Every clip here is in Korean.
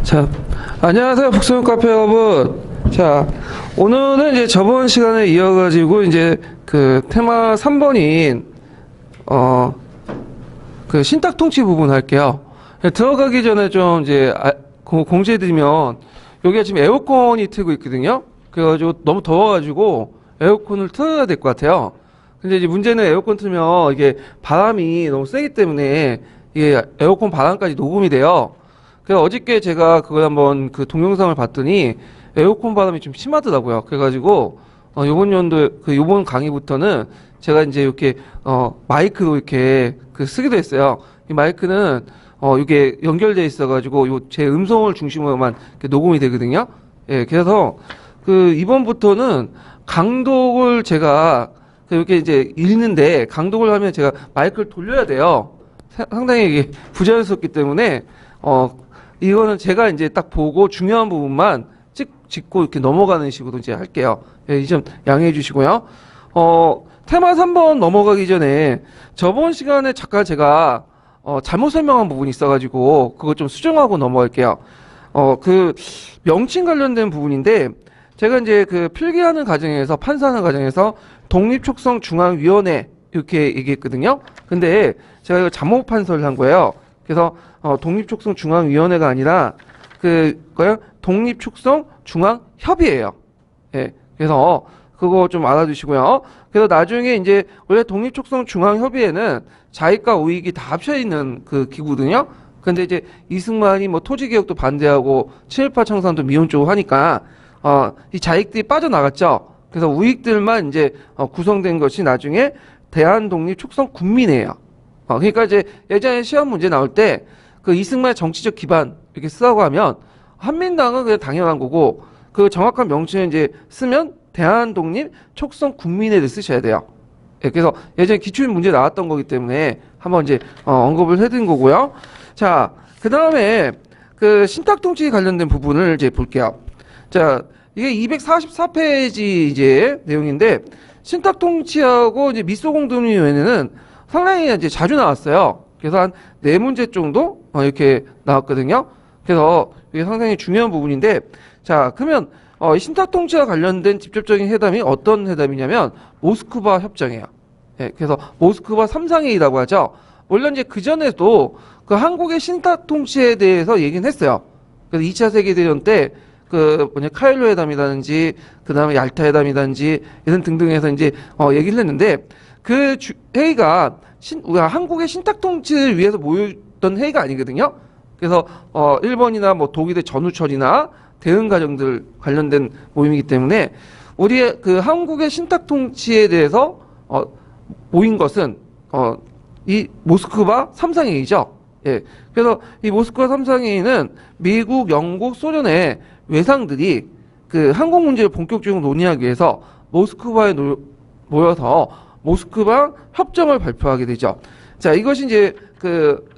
자, 안녕하세요, 북소형 카페 여러분. 자, 오늘은 이제 저번 시간에 이어가지고 이제 그 테마 3번인 그 신탁 통치 부분 할게요. 들어가기 전에 좀 이제 공지해드리면, 여기가 지금 에어컨이 틀고 있거든요. 그래가지고 너무 더워가지고 에어컨을 틀어야 될 것 같아요. 근데 이제 문제는 에어컨 틀면 이게 바람이 너무 세기 때문에 이게 에어컨 바람까지 녹음이 돼요. 그래서 어저께 제가 그걸 한번 그 동영상을 봤더니 에어컨 바람이 좀 심하더라고요. 그래가지고 요번 연도 요번 강의부터는 제가 이제 이렇게 마이크로 이렇게 쓰기도 했어요. 이 마이크는 이게 연결돼 있어가지고 요 제 음성을 중심으로만 이렇게 녹음이 되거든요. 예, 그래서 이번부터는 강독을 제가 이렇게 이제 읽는데, 강독을 하면 제가 마이크를 돌려야 돼요. 상당히 이게 부자연스럽기 때문에 이거는 제가 이제 딱 보고 중요한 부분만 짚고 이렇게 넘어가는 식으로 이제 할게요. 예, 이 점 양해해 주시고요. 테마 3번 넘어가기 전에 저번 시간에 잠깐 제가 잘못 설명한 부분이 있어가지고 그거 좀 수정하고 넘어갈게요. 그 명칭 관련된 부분인데, 제가 이제 그 필기하는 과정에서, 판사하는 과정에서 독립촉성중앙위원회 이렇게 얘기했거든요. 근데 제가 이거 잘못 판서를 한 거예요. 그래서 독립촉성중앙위원회가 아니라 독립촉성중앙협의회예요. 예. 그래서 그거 좀 알아두시고요. 그래서 나중에 이제 원래 독립촉성중앙협의회는 자익과 우익이 다 합쳐 있는 그 기구거든요. 근데 이제 이승만이 뭐 토지개혁도 반대하고 친일파 청산도 미혼 쪽으로 하니까 이 자익들이 빠져나갔죠. 그래서 우익들만 이제 구성된 것이 나중에 대한독립촉성군민회예요. 그러니까 이제 예전에 시험 문제 나올 때 그 이승만의 정치적 기반 이렇게 쓰라고 하면 한민당은 그냥 당연한 거고, 그 정확한 명칭을 이제 쓰면 대한독립촉성군민회를 쓰셔야 돼요. 예, 그래서 예전에 기출 문제 나왔던 거기 때문에 한번 이제 언급을 해드린 거고요. 자, 그 다음에 그 신탁통치 관련된 부분을 이제 볼게요. 자, 이게 244페이지 이제 내용인데, 신탁통치하고 이제 미소공동위원회는 상당히 이제 자주 나왔어요. 그래서 한 4문제 정도 이렇게 나왔거든요. 그래서 이게 상당히 중요한 부분인데, 자, 그러면 이 신탁통치와 관련된 직접적인 회담이 어떤 회담이냐면 모스크바 협정이에요. 예, 그래서 모스크바 3상회의라고 하죠. 물론 이제 그 전에도 그 한국의 신탁통치에 대해서 얘기는 했어요. 그래서 2차 세계대전 때 카일로 회담이라든지 그 다음에 얄타 회담이라든지 이런 등등해서 이제 얘기를 했는데, 그 회의가 한국의 신탁통치를 위해서 모였던 회의가 아니거든요. 그래서 일본이나 뭐 독일의 전후철이나 대응 과정들 관련된 모임이기 때문에 우리의 그 한국의 신탁통치에 대해서 모인 것은 이 모스크바 3상회의죠. 예. 그래서 이 모스크바 3상회의는 미국, 영국, 소련의 외상들이 그 한국 문제를 본격적으로 논의하기 위해서 모스크바에 모여서 모스크바 협정을 발표하게 되죠. 자, 이것이 이제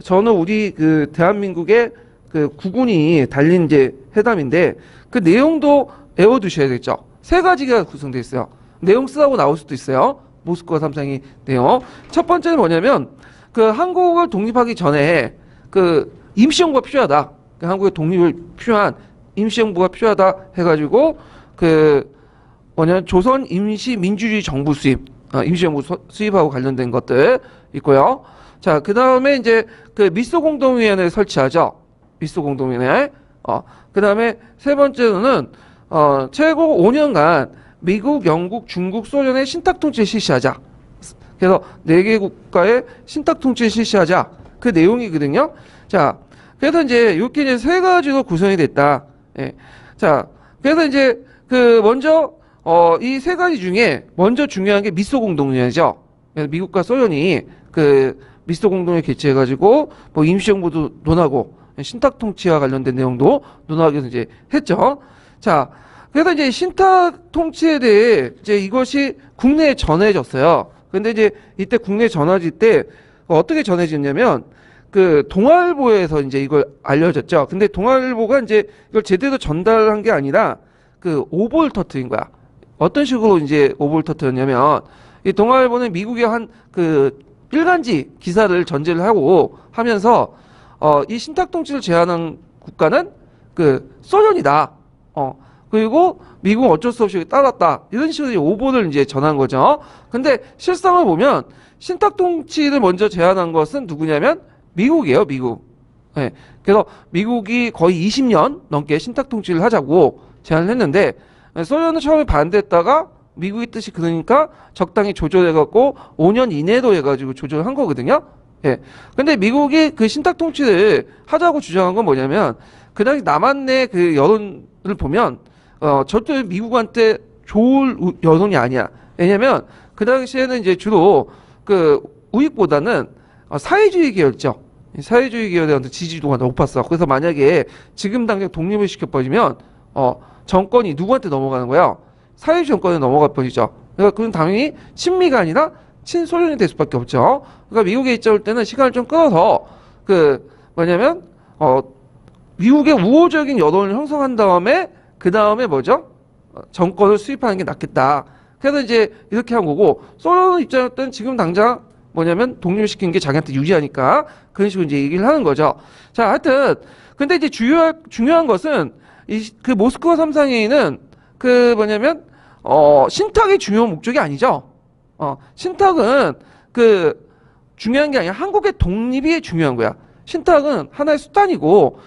저는 우리 대한민국의 국군이 달린 이제 회담인데, 그 내용도 외워두셔야겠죠. 3가지가 구성되어 있어요. 내용 쓰라고 나올 수도 있어요. 모스크바 3상회의 내용. 첫 번째는 뭐냐면, 한국을 독립하기 전에 임시정부가 필요하다. 한국의 독립을 필요한 임시정부가 필요하다 해가지고 조선 임시민주주의 정부 수립, 임시정부 수립하고 관련된 것들 있고요. 자, 그 다음에 이제 미소공동위원회를 설치하죠. 미소공동위원회. 그 다음에 세 번째로는 최고 5년간 미국, 영국, 중국, 소련의 신탁통치를 실시하자. 그래서 4개 국가의 신탁통치를 실시하자. 그 내용이거든요. 자, 그래서 이제 이렇게 이제 3가지로 구성이 됐다. 예. 자, 그래서 이제 먼저 이 3가지 중에 먼저 중요한 게 미소공동위원회죠. 그래서 미국과 소련이 미소공동회를 개최해가지고 뭐 임시정부도 논하고 신탁통치와 관련된 내용도 논하기 위해서 이제 했죠. 자, 그래서 이제 신탁통치에 대해 이제 이것이 국내에 전해졌어요. 근데 이제 이때 국내에 전해질 때 어떻게 전해졌냐면 동아일보에서 이제 이걸 알려졌죠. 근데 동아일보가 이제 이걸 제대로 전달한 게 아니라 오보를 터뜨린 거야. 어떤 식으로 이제 오보를 터뜨렸냐면, 이 동아일보는 미국의 한 일간지 기사를 전제를 하고 하면서 이 신탁통치를 제안한 국가는 그 소련이다. 그리고 미국은 어쩔 수 없이 따랐다. 이런 식으로 이제 오보를 이제 전한 거죠. 근데 실상을 보면 신탁 통치를 먼저 제안한 것은 누구냐면 미국이에요, 미국. 예. 그래서 미국이 거의 20년 넘게 신탁 통치를 하자고 제안을 했는데 소련은 처음에 반대했다가 미국의 뜻이 그러니까 적당히 조절해갖고 5년 이내로 해가지고 조절한 거거든요. 예. 근데 미국이 그 신탁 통치를 하자고 주장한 건 뭐냐면 그 당시 남한 내 그 여론을 보면 절대 미국한테 좋을 여론이 아니야. 왜냐면 그 당시에는 이제 주로 그 우익보다는 사회주의 계열죠. 사회주의 계열에 대한 지지도가 높았어. 그래서 만약에 지금 당장 독립을 시켜버리면 정권이 누구한테 넘어가는 거야? 사회주의 정권에 넘어가 버리죠. 그러니까 그건 당연히 친미가 아니라 친소련이 될 수밖에 없죠. 그러니까 미국의 입장일 때는 시간을 좀 끌어서 그 뭐냐면 미국의 우호적인 여론을 형성한 다음에 그 다음에 뭐죠? 정권을 수립하는 게 낫겠다. 그래서 이제 이렇게 한 거고 소련 입장일 때는 지금 당장 뭐냐면 독립시킨 게 자기한테 유리하니까 그런 식으로 이제 얘기를 하는 거죠. 자, 하여튼 근데 이제 중요한 것은 그 모스크바 3상회의는 그 뭐냐면 신탁이 중요한 목적이 아니죠. 신탁은 그 중요한 게 아니라 한국의 독립이 중요한 거야. 신탁은 하나의 수단이고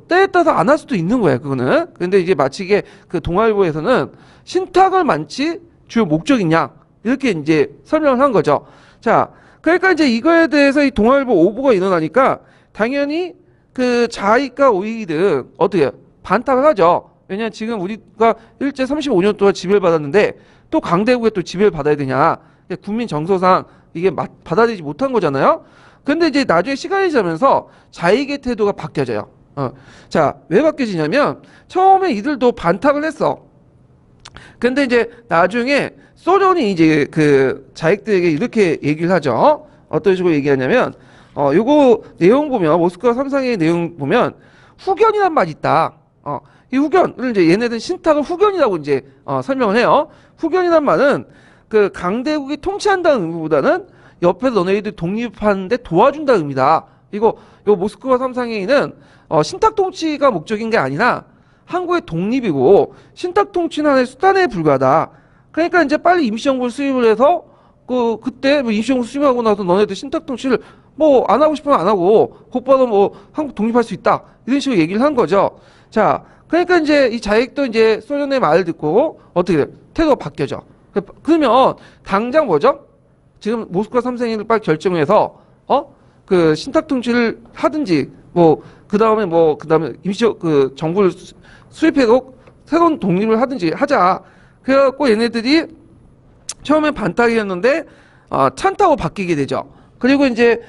때에 따라서 안 할 수도 있는 거야, 그거는. 근데 이제 마치 이게 그 동아일보에서는 신탁을 만치 주요 목적이냐 이렇게 이제 설명을 한 거죠. 자, 그러니까 이제 이거에 대해서 이 동아일보 오보가 일어나니까 당연히 그 자익과 우익이든 어떻게 반탁을 하죠. 왜냐하면 지금 우리가 일제 35년 동안 지배를 받았는데 또 강대국에 또 지배를 받아야 되냐. 국민 정서상 이게 받아들이지 못한 거잖아요. 근데 이제 나중에 시간이 지나면서 자익의 태도가 바뀌어져요. 자, 왜 바뀌어지냐면 처음에 이들도 반탁을 했어. 근데 이제 나중에 소련이 이제 그 자익들에게 이렇게 얘기를 하죠. 어떤 식으로 얘기하냐면 요거 내용 보면 모스크바 3상회의 내용 보면 후견이란 말이 있다. 이 후견을 이제 얘네들 신탁을 후견이라고 이제 설명을 해요. 후견이란 말은 그 강대국이 통치한다는 의미보다는 옆에서 너네들 독립하는데 도와준다는 의미다. 이거 모스크바 3상회의는 신탁 통치가 목적인 게 아니라 한국의 독립이고 신탁 통치는 하나의 수단에 불과하다. 그러니까 이제 빨리 임시정부를 수립을 해서 그때 뭐 임시정부 수립하고 나서 너네들 신탁 통치를 뭐 안 하고 싶으면 안 하고 곧바로 뭐 한국 독립할 수 있다. 이런 식으로 얘기를 한 거죠. 자, 그러니까 이제 이 자익도 이제 소련의 말을 듣고 어떻게 돼? 태도가 바뀌어져. 그러면 당장 뭐죠? 지금 모스크바 3상회의를 빨리 결정해서 그 신탁 통치를 하든지 그 다음에 임시 그 정부를 수립해고 새로운 독립을 하든지 하자. 그래갖고 얘네들이 처음에 반탁이었는데 찬탁으로 바뀌게 되죠. 그리고 이제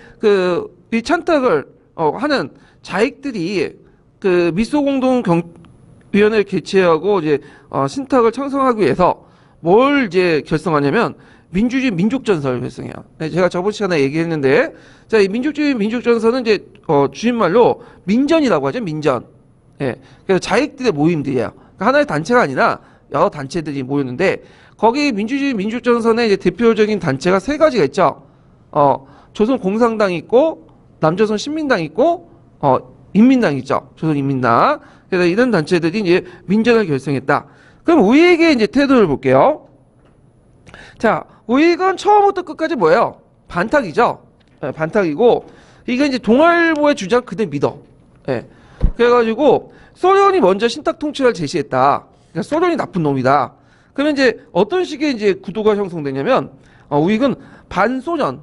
이 찬탁을 하는 자익들이 그 미소공동위원회를 개최하고 이제 신탁을 창성하기 위해서 뭘 이제 결성하냐면 민주주의 민족전선을 결성해요. 네, 제가 저번 시간에 얘기했는데, 자, 이 민족주의 민족전선은 이제 줄임말로 민전이라고 하죠. 민전. 예. 그래서 자익들의 모임들이에요. 그러니까 하나의 단체가 아니라 여러 단체들이 모였는데 거기 민주주의 민족전선의 이제 대표적인 단체가 세 가지가 있죠. 조선공산당이 있고 남조선 신민당이 있고 인민당이 있죠. 조선인민당. 그래서 이런 단체들이 이제 민전을 결성했다. 그럼 우익의 이제 태도를 볼게요. 자, 우익은 처음부터 끝까지 뭐예요? 반탁이죠. 네, 반탁이고 이게 이제 동아일보의 주장 그대로 믿어. 네. 그래가지고 소련이 먼저 신탁 통치를 제시했다. 그러니까 소련이 나쁜 놈이다. 그러면 이제 어떤 식의 이제 구도가 형성되냐면 우익은 반소련,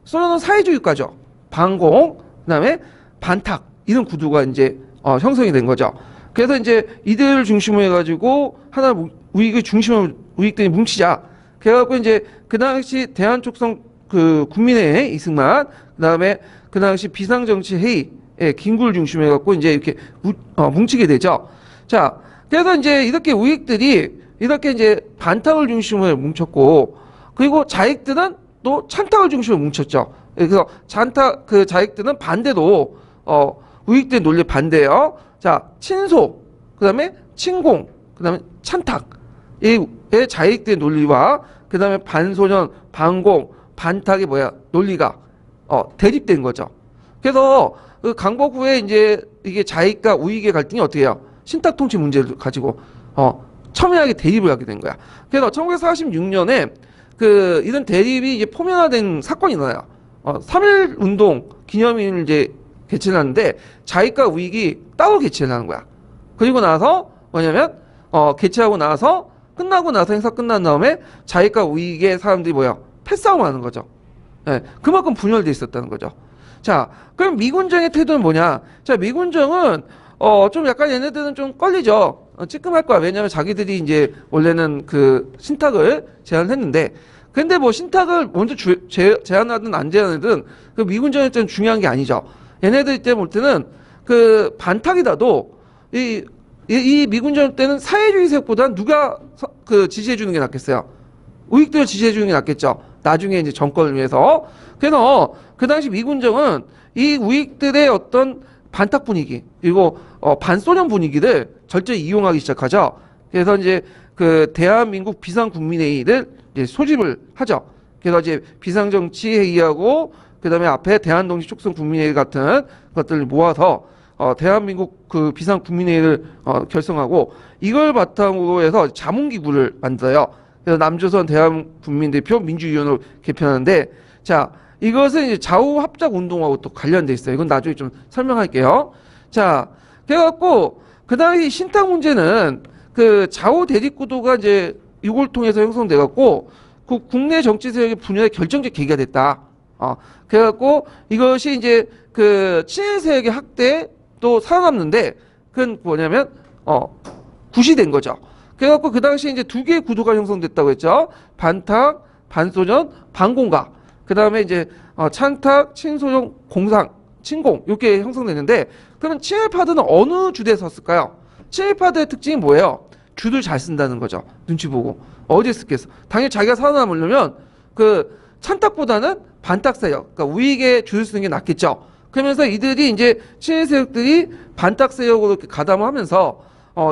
소련은 사회주의 국가죠. 반공, 그다음에 반탁 이런 구도가 이제 형성이 된 거죠. 그래서 이제 이들을 중심으로 해가지고 하나 우익의 중심으로 우익들이 뭉치자. 그래갖고 이제 그 당시 대한촉성 그 국민회의 이승만, 그다음에 그 당시 비상정치회의 김구를 중심으로 해갖고 이제 이렇게 뭉치게 되죠. 자, 그래서 이제 이렇게 우익들이 이렇게 이제 반탁을 중심으로 뭉쳤고, 그리고 자익들은 또 찬탁을 중심으로 뭉쳤죠. 그래서 그 자익들은 반대로 우익들의 논리에 반대예요. 자, 친소, 그다음에 친공, 그다음에 찬탁. 이 자익들의 논리와 그다음에 반소년, 반공, 반탁의 논리가 대립된 거죠. 그래서 그 강복 후에 이제 이게 자익과 우익의 갈등이 어떻게 해요? 신탁 통치 문제를 가지고 첨예하게 대립을 하게 된 거야. 그래서 1946년에 그 이런 대립이 이제 포면화된 사건이 일어나요. 3.1 운동 기념일을 이제 개최를 하는데 자익과 우익이 따로 개최를 하는 거야. 그리고 나서 뭐냐면 개최하고 나서 끝나고 나서 행사 끝난 다음에 자익과 우익의 사람들이 뭐야? 패싸움을 하는 거죠. 예, 그만큼 분열돼 있었다는 거죠. 자, 그럼 미군정의 태도는 뭐냐? 자, 미군정은 좀 약간 얘네들은 좀 걸리죠. 찌끔할 거야. 왜냐면 자기들이 이제 원래는 그 신탁을 제안을 했는데, 근데 뭐 신탁을 먼저 제안하든 안 제안하든 그 미군정에 때는 중요한 게 아니죠. 얘네들 때 볼 때는 그 반탁이라도 이 미군정 때는 사회주의 세력보다는 누가 그 지지해 주는 게 낫겠어요? 우익들을 지지해 주는 게 낫겠죠. 나중에 이제 정권을 위해서. 그래서 그 당시 미군정은 이 우익들의 어떤 반탁 분위기 그리고 반소련 분위기를 절저히 이용하기 시작하죠. 그래서 이제 그 대한민국 비상국민회의를 이제 소집을 하죠. 그래서 이제 비상정치회의하고 그다음에 앞에 대한독립촉선국민회의 같은 것들을 모아서 대한민국 그 비상국민회의를 결성하고 이걸 바탕으로 해서 자문기구를 만들어요. 그래서 남조선 대한국민대표 민주위원회를 개편하는데 자 이것은 이제 좌우합작운동하고 또 관련돼 있어요. 이건 나중에 좀 설명할게요. 자 그래갖고 그 당시 신탁 문제는 그 좌우 대립구도가 이제 이걸 통해서 형성돼갖고 그 국내 정치 세력의 분열의 결정적 계기가 됐다. 그래갖고 이것이 이제 그 친일 세력의 학대 또 살아남는데 그건 뭐냐면 구시된 거죠. 그래갖고 그 당시에 이제 두 개의 구도가 형성됐다고 했죠. 반탁, 반소련, 반공가. 그 다음에 이제 찬탁, 친소련, 공상, 친공 이렇게 형성됐는데 그러면 친일파들은 어느 주대에 섰을까요? 친일파들의 특징이 뭐예요? 줄을 잘 쓴다는 거죠. 눈치 보고 어디에 쓰겠어? 당연히 자기가 살아남으려면 그 찬탁보다는 반탁 세력, 그러니까 우익에 줄을 쓰는 게 낫겠죠. 그러면서 이들이 이제 친일 세력들이 반탁 세력으로 이렇게 가담을 하면서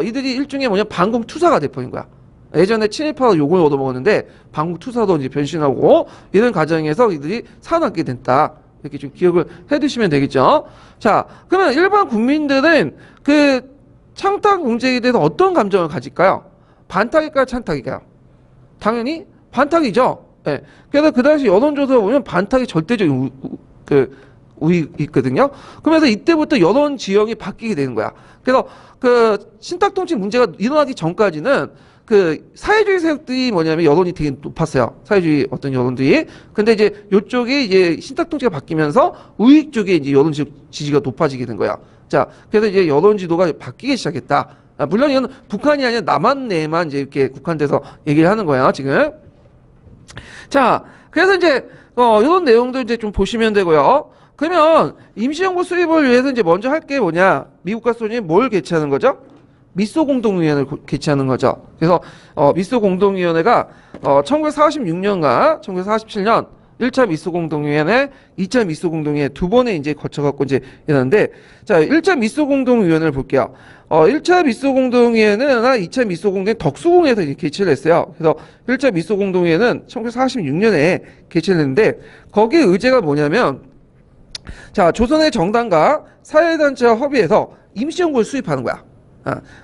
이들이 일종의 뭐냐 반공 투사가 돼버린 거야. 예전에 친일파가 욕을 얻어먹었는데 반공 투사도 이제 변신하고 이런 과정에서 이들이 살아남게 됐다. 이렇게 좀 기억을 해두시면 되겠죠. 자, 그러면 일반 국민들은 그 찬탁 문제에 대해서 어떤 감정을 가질까요? 반탁일까요? 찬탁일까요? 당연히 반탁이죠. 예. 그래서 그 당시 여론조사 보면 반탁이 절대적인 우익이 있거든요. 그러면서 이때부터 여론 지형이 바뀌게 되는 거야. 그래서 그 신탁통치 문제가 일어나기 전까지는 그 사회주의 세력들이 뭐냐면 여론이 되게 높았어요. 사회주의 어떤 여론들이. 근데 이제 요쪽이 이제 신탁통치가 바뀌면서 우익 쪽에 이제 여론 지지가 높아지게 된 거야. 자, 그래서 이제 여론 지도가 바뀌기 시작했다. 물론 이건 북한이 아니라 남한 내에만 이제 이렇게 국한돼서 얘기를 하는 거야, 지금. 자, 그래서 이제 이런 내용도 이제 좀 보시면 되고요. 그러면 임시정부 수립을 위해서 이제 먼저 할 게 뭐냐? 미국과 소련이 뭘 개최하는 거죠? 미소 공동위원회를 개최하는 거죠. 그래서 미소 공동위원회가 1946년과 1947년 1차 미소 공동위원회, 2차 미소 공동위원회 두 번에 이제 거쳐갖고 이제 일어났는데, 자, 1차 미소 공동위원회를 볼게요. 1차 미소 공동위원회나 2차 미소 공동위원회 덕수궁에서 이제 개최를 했어요. 그래서 1차 미소 공동위원회는 1946년에 개최를 했는데, 거기에 의제가 뭐냐면, 자, 조선의 정당과 사회단체와 협의해서 임시정부를 수립하는 거야.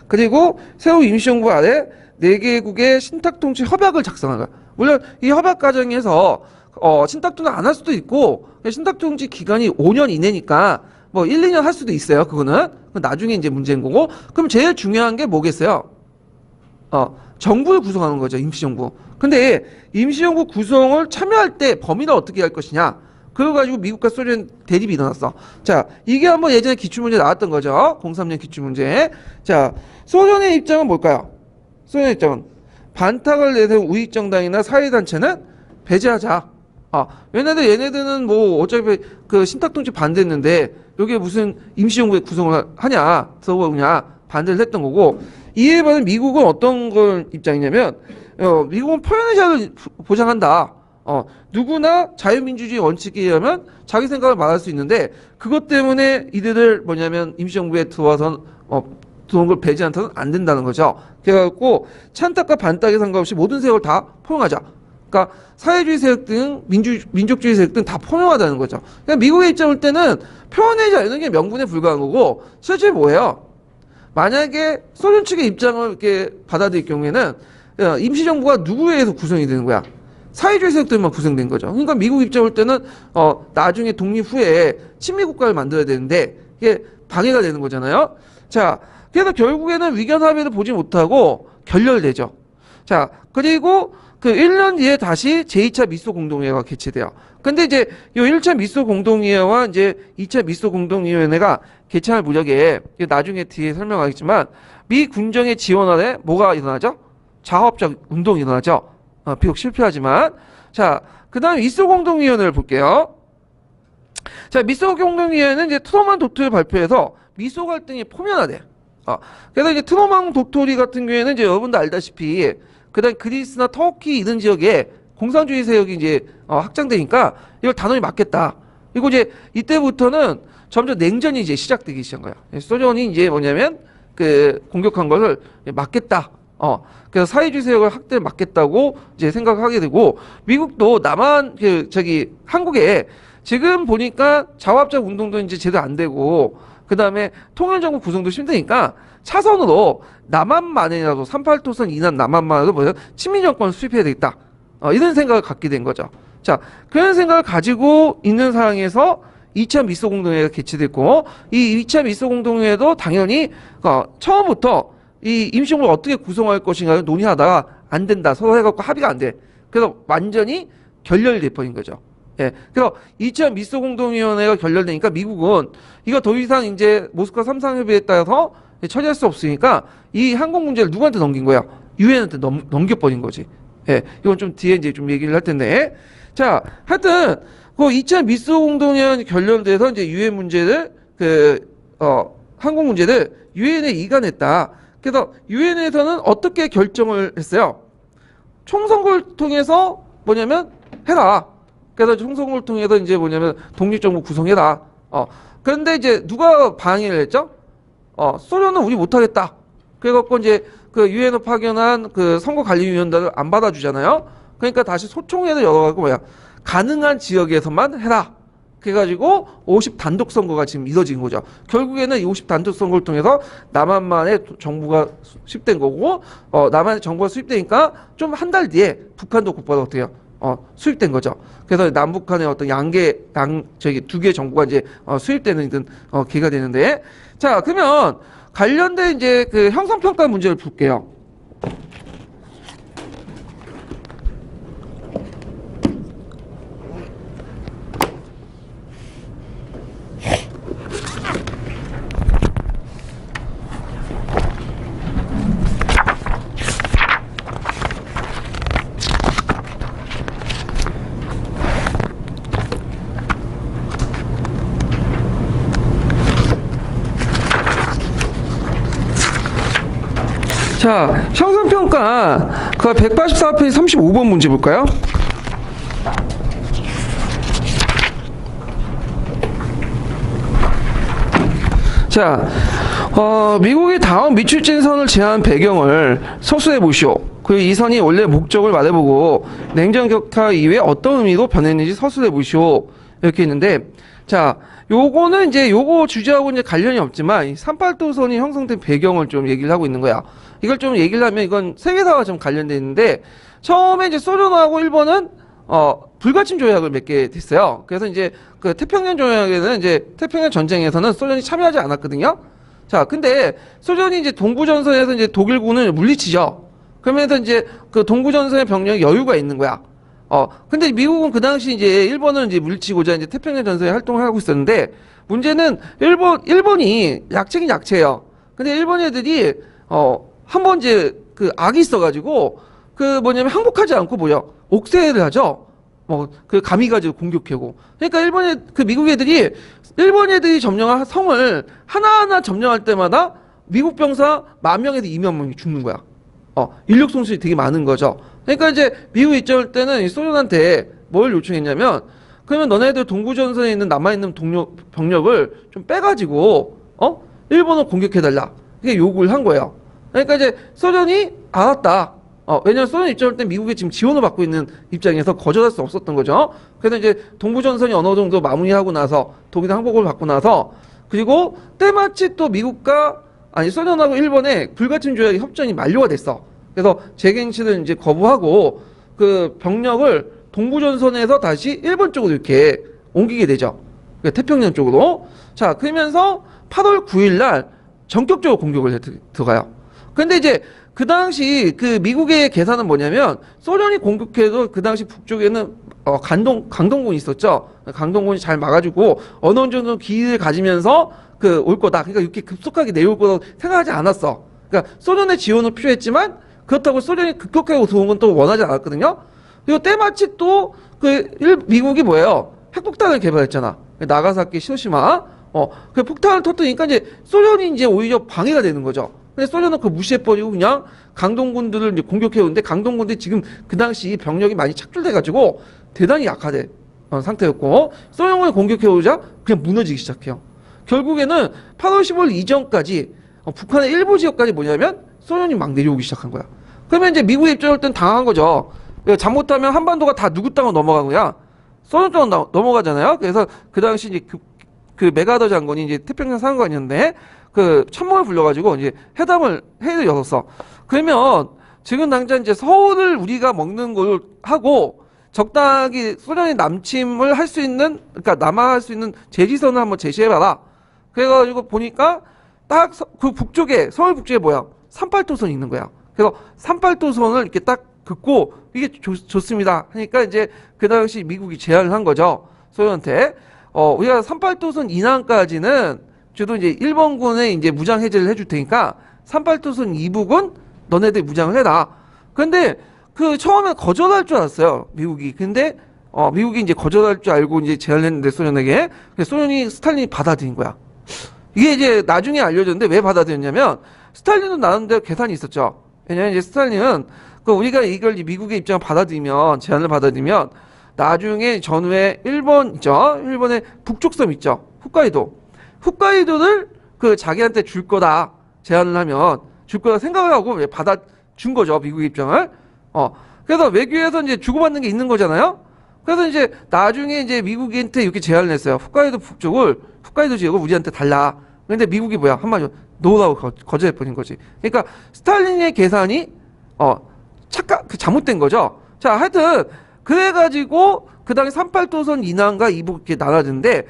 그리고 새로운 임시정부 아래 4개국의 신탁통치 협약을 작성하는 거야. 물론 이 협약 과정에서 신탁통치 안 할 수도 있고 신탁통치 기간이 5년 이내니까 뭐 1, 2년 할 수도 있어요. 그거는 나중에 이제 문제인 거고. 그럼 제일 중요한 게 뭐겠어요? 정부를 구성하는 거죠. 임시정부. 근데 임시정부 구성을 참여할 때 범위를 어떻게 할 것이냐? 그래가지고 미국과 소련 대립이 일어났어. 자, 이게 한번 예전에 기출문제 나왔던 거죠. 03년 기출문제. 자, 소련의 입장은 뭘까요? 소련의 입장은 반탁을 내세운 우익정당이나 사회단체는 배제하자. 얘네들은 뭐 어차피 그 신탁통치 반대했는데 여기에 무슨 임시정부의 구성을 하냐, 들어보냐 반대를 했던 거고, 이에 반해 미국은 어떤 걸 입장이냐면 미국은 표현의 자유를 보장한다. 누구나 자유민주주의 원칙에 의하면 자기 생각을 말할 수 있는데 그것 때문에 이들을 뭐냐면 임시정부에 들어와서 들어온 걸 배제한다는 안 된다는 거죠. 그래갖고 찬탁과 반탁에 상관없이 모든 세력을 다 포용하자. 그러니까 사회주의 세력 등 민족주의 세력 등 다 포용하다는 거죠. 그러니까 미국의 입장일 때는 표현하지 않는 게 명분에 불과한 거고 실제 뭐예요? 만약에 소련 측의 입장을 이렇게 받아들일 경우에는 임시정부가 누구에 의해서 구성이 되는 거야? 사회주의 세력들만 구성된 거죠. 그러니까 미국 입장일 때는 나중에 독립 후에 친미 국가를 만들어야 되는데 이게 방해가 되는 거잖아요. 자, 그래서 결국에는 위견 합의를 보지 못하고 결렬되죠. 자, 그리고 그 1년 뒤에 다시 제2차 미소 공동회의가 개최돼요. 근데 이제 요 1차 미소 공동회의와 이제 2차 미소 공동위원회가 개최할 무렵에 나중에 뒤에 설명하겠지만 미 군정의 지원 아래 뭐가 일어나죠? 자업적 운동이 일어나죠. 비록 실패하지만. 자, 그 다음에 미소 공동위원회를 볼게요. 자, 미소 공동위원회는 이제 트루먼 도토리 발표에서 미소 갈등이 포면화돼. 그래서 이제 트루먼 도토리 같은 경우에는 이제 여러분도 알다시피 그다음 그리스나 터키 이런 지역에 공산주의 세력이 이제 확장되니까 이걸 단호히 막겠다. 그리고 이제 이때부터는 점점 냉전이 이제 시작되기 시작한 거야. 소련이 이제 뭐냐면 그 공격한 것을 막겠다. 그래서 사회주의 세력을 확대를 막겠다고 이제 생각하게 되고 미국도 남한 한국에 지금 보니까 자화합작 운동도 이제 제대로 안 되고 그 다음에 통일정부 구성도 힘드니까 차선으로 남한만이라도 38도선 이남 남한만이라도 뭐냐 친미 정권을 수립해야 되겠다. 이런 생각을 갖게 된 거죠. 자, 그런 생각을 가지고 있는 상황에서 2차 미소 공동회의가 개최됐고 이 2차 미소 공동회의도 당연히 처음부터 이 임시정부를 어떻게 구성할 것인가를 논의하다가 안 된다. 서로 해갖고 합의가 안 돼. 그래서 완전히 결렬이 돼버린 거죠. 예. 그래서 2차 미소 공동위원회가 결렬되니까 미국은 이거 더 이상 이제 모스크바 3상 협의에 따라서 처리할 수 없으니까 이 항공 문제를 누구한테 넘긴 거야? 유엔한테 넘겨버린 거지. 예. 이건 좀 뒤에 이제 좀 얘기를 할 텐데. 자, 하여튼 그 2차 미소 공동위원회 결렬돼서 이제 유엔 문제를 항공 문제를 유엔에 이관했다. 그래서 유엔에서는 어떻게 결정을 했어요? 총선거를 통해서 뭐냐면 해라. 그래서 총선거를 통해서 이제 뭐냐면 독립정부 구성해라. 그런데 이제 누가 방해를 했죠? 소련은 우리 못하겠다. 그래갖고 이제 그 유엔에 파견한 그 선거관리위원단을 안 받아주잖아요. 그러니까 다시 소총회를 열어가지고 가능한 지역에서만 해라. 그래가지고 50 단독 선거가 지금 이뤄진 거죠. 결국에는 이 50 단독 선거를 통해서 남한만의 정부가 수립된 거고, 남한의 정부가 수립되니까 좀 한 달 뒤에 북한도 곧바로 어떻게 해요? 수립된 거죠. 그래서 남북한의 어떤 두 개 정부가 이제 수립되는 기회가 되는데, 자, 그러면 관련된 이제 그 형성평가 문제를 볼게요. 자, 형성평가 그 184페이지 35번 문제 볼까요? 자, 미국이 다음 미출진 선을 제한 배경을 서술해 보시오. 그리고 이 선이 원래 목적을 말해보고 냉전 격화 이후에 어떤 의미로 변했는지 서술해 보시오. 이렇게 있는데, 자, 요거는 이제 요거 주제하고 이제 관련이 없지만 이 38도선이 형성된 배경을 좀 얘기를 하고 있는 거야. 이걸 좀 얘기를 하면 이건 세계사와 좀 관련돼 있는데 처음에 이제 소련하고 일본은 불가침 조약을 맺게 됐어요. 그래서 이제 그 태평양 조약에는 이제 태평양 전쟁에서는 소련이 참여하지 않았거든요. 자, 근데 소련이 이제 동부전선에서 이제 독일군을 물리치죠. 그러면서 이제 그 동부전선의 병력에 여유가 있는 거야. 근데 미국은 그 당시 이제 일본을 이제 물리치고자 이제 태평양 전선에 활동을 하고 있었는데 문제는 일본이 약체긴 약체예요. 근데 일본 애들이 한 번 이제 그 악이 있어가지고 그 뭐냐면 항복하지 않고 옥세를 하죠. 그 감히 가지고 공격하고. 그러니까 미국 애들이 일본 애들이 점령한 성을 하나하나 점령할 때마다 미국 병사 10,000명에서 20,000명이 죽는 거야. 인력 손실이 되게 많은 거죠. 그러니까 이제 미국 입장일 때는 소련한테 뭘 요청했냐면 그러면 너네들 동부전선에 있는 남아있는 병력을 좀 빼가지고 일본을 공격해달라. 이게 요구를 한 거예요. 그러니까 이제 소련이 알았다. 왜냐면 소련 입장일 때 미국이 지금 지원을 받고 있는 입장에서 거절할 수 없었던 거죠. 그래서 이제 동부전선이 어느 정도 마무리하고 나서 독일의 항복을 받고 나서 그리고 때마치 또 미국과 아니 소련하고 일본의 불가침 조약의 협정이 만료가 됐어. 그래서 재갱신을 이제 거부하고 그 병력을 동부전선에서 다시 일본 쪽으로 이렇게 옮기게 되죠. 그러니까 태평양 쪽으로. 자, 그러면서 8월 9일 날 전격적으로 공격을 들어가요. 근데 이제 그 당시 그 미국의 계산은 뭐냐면 소련이 공격해도 그 당시 북쪽에는 강동군이 있었죠. 강동군이 잘 막아주고 어느 정도 기회를 가지면서 그 올 거다. 그러니까 이렇게 급속하게 내려올 거라고 생각하지 않았어. 그러니까 소련의 지원은 필요했지만 그렇다고 소련이 급격하게 들어온 건 또 원하지 않았거든요. 그리고 때마치 또 미국이 뭐예요? 핵폭탄을 개발했잖아. 나가사키, 히로시마. 그 폭탄을 터뜨리니까 이제 소련이 이제 오히려 방해가 되는 거죠. 근데 소련은 그거 무시해버리고 그냥 강동군들을 이제 공격해오는데 강동군들이 지금 그 당시 병력이 많이 착출돼가지고 대단히 약화된 상태였고 소련군이 공격해오자 그냥 무너지기 시작해요. 결국에는 8월 15일 이전까지 북한의 일부 지역까지 뭐냐면 소련이 막 내려오기 시작한 거야. 그러면 이제 미국의 입장일 땐 당한 거죠. 잘못하면 한반도가 다 누구 땅으로 넘어간 거야. 소련 쪽으로 넘어가잖아요. 그래서 그 당시 이제 그 메가더 장군이 이제 태평양 사령관이었는데 그 참모를 불러가지고 이제 회의를 열었어. 그러면 지금 당장 이제 서울을 우리가 먹는 걸 하고 적당히 소련이 남침을 할 수 있는, 그러니까 남하할 수 있는 제지선을 한번 제시해봐라. 그래가지고 보니까 딱 그 북쪽에, 서울 북쪽에 뭐야? 38도선이 있는 거야. 그래서 38도선을 이렇게 딱 긋고 이게 좋습니다. 하니까 이제 그 당시 미국이 제안을 한 거죠. 소련한테. 우리가 38도선 이남까지는 저도 이제 일본군에 이제 무장 해제를 해줄 테니까 38도선 이북은 너네들 무장을 해라. 근데 그 처음에 거절할 줄 알았어요. 미국이. 근데 미국이 이제 거절할 줄 알고 이제 제안을 했는데 소련에게. 그래서 스탈린이 받아들인 거야. 이게 이제 나중에 알려졌는데 왜 받아들였냐면 스탈린은 나름대로 계산이 있었죠. 왜냐면 이제 스탈린은 우리가 이걸 미국의 입장을 받아들이면 제안을 받아들이면 나중에 전후에 일본 있죠. 일본의 북쪽 섬 있죠. 홋카이도를 그 자기한테 줄 거다 제안을 하면 줄 거다 생각을 하고 왜 받아준 거죠. 미국의 입장을. 그래서 외교에서 이제 주고받는 게 있는 거잖아요. 그래서 이제 나중에 이제 미국한테 이렇게 제안을 했어요. 홋카이도 지역을 우리한테 달라. 근데 미국이 뭐야? 한마디로 노라고 거절해버린 거지. 그러니까 스탈린의 계산이 잘못된 거죠. 자, 하여튼 그래가지고 그 당시 38도선 이남과 이북 이렇게 나눠지는데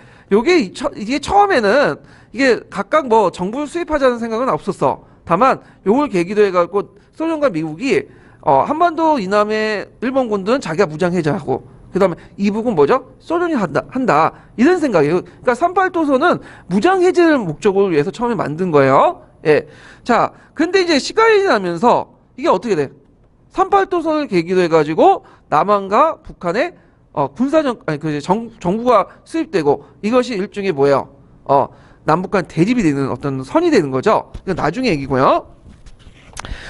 이게 처음에는 이게 각각 뭐 정부를 수입하자는 생각은 없었어. 다만 요걸 계기로 해갖고 소련과 미국이 한반도 이남의 일본군들은 자기가 무장 해제하고 그 다음에 이북은 뭐죠? 소련이 한다. 이런 생각이에요. 그러니까 38도선은 무장 해제를 목적으로 위해서 처음에 만든 거예요. 예. 자, 근데 이제 시간이 지나면서 이게 어떻게 돼? 38도선을 계기로 해가지고 남한과 북한의 정부가 수입되고 이것이 일종의 뭐예요? 남북한 대립이 되는 어떤 선이 되는 거죠. 이건 나중에 얘기고요.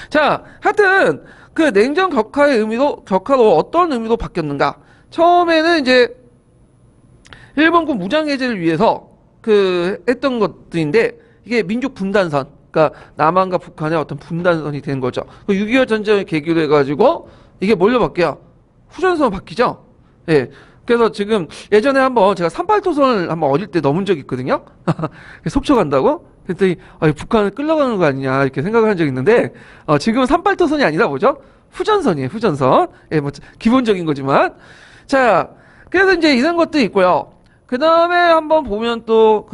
자, 하여튼 그 냉전 격화로 어떤 의미로 바뀌었는가? 처음에는 이제 일본군 무장 해제를 위해서 했던 것들인데 이게 민족 분단선, 그러니까 남한과 북한의 어떤 분단선이 되는 거죠. 6.25 전쟁을 계기로 해가지고 이게 뭘로 바뀌어요? 후전선으로 바뀌죠. 예. 그래서 지금 예전에 한번 제가 38도선을 한번 어릴 때 넘은 적이 있거든요. 속초간다고? 그랬더니 북한을 끌려가는 거 아니냐 이렇게 생각을 한 적이 있는데 지금은 38도선이 아니라 뭐죠? 후전선이에요. 후전선. 예, 뭐 기본적인 거지만. 자, 그래서 이제 이런 것도 있고요. 그 다음에 한번 보면 또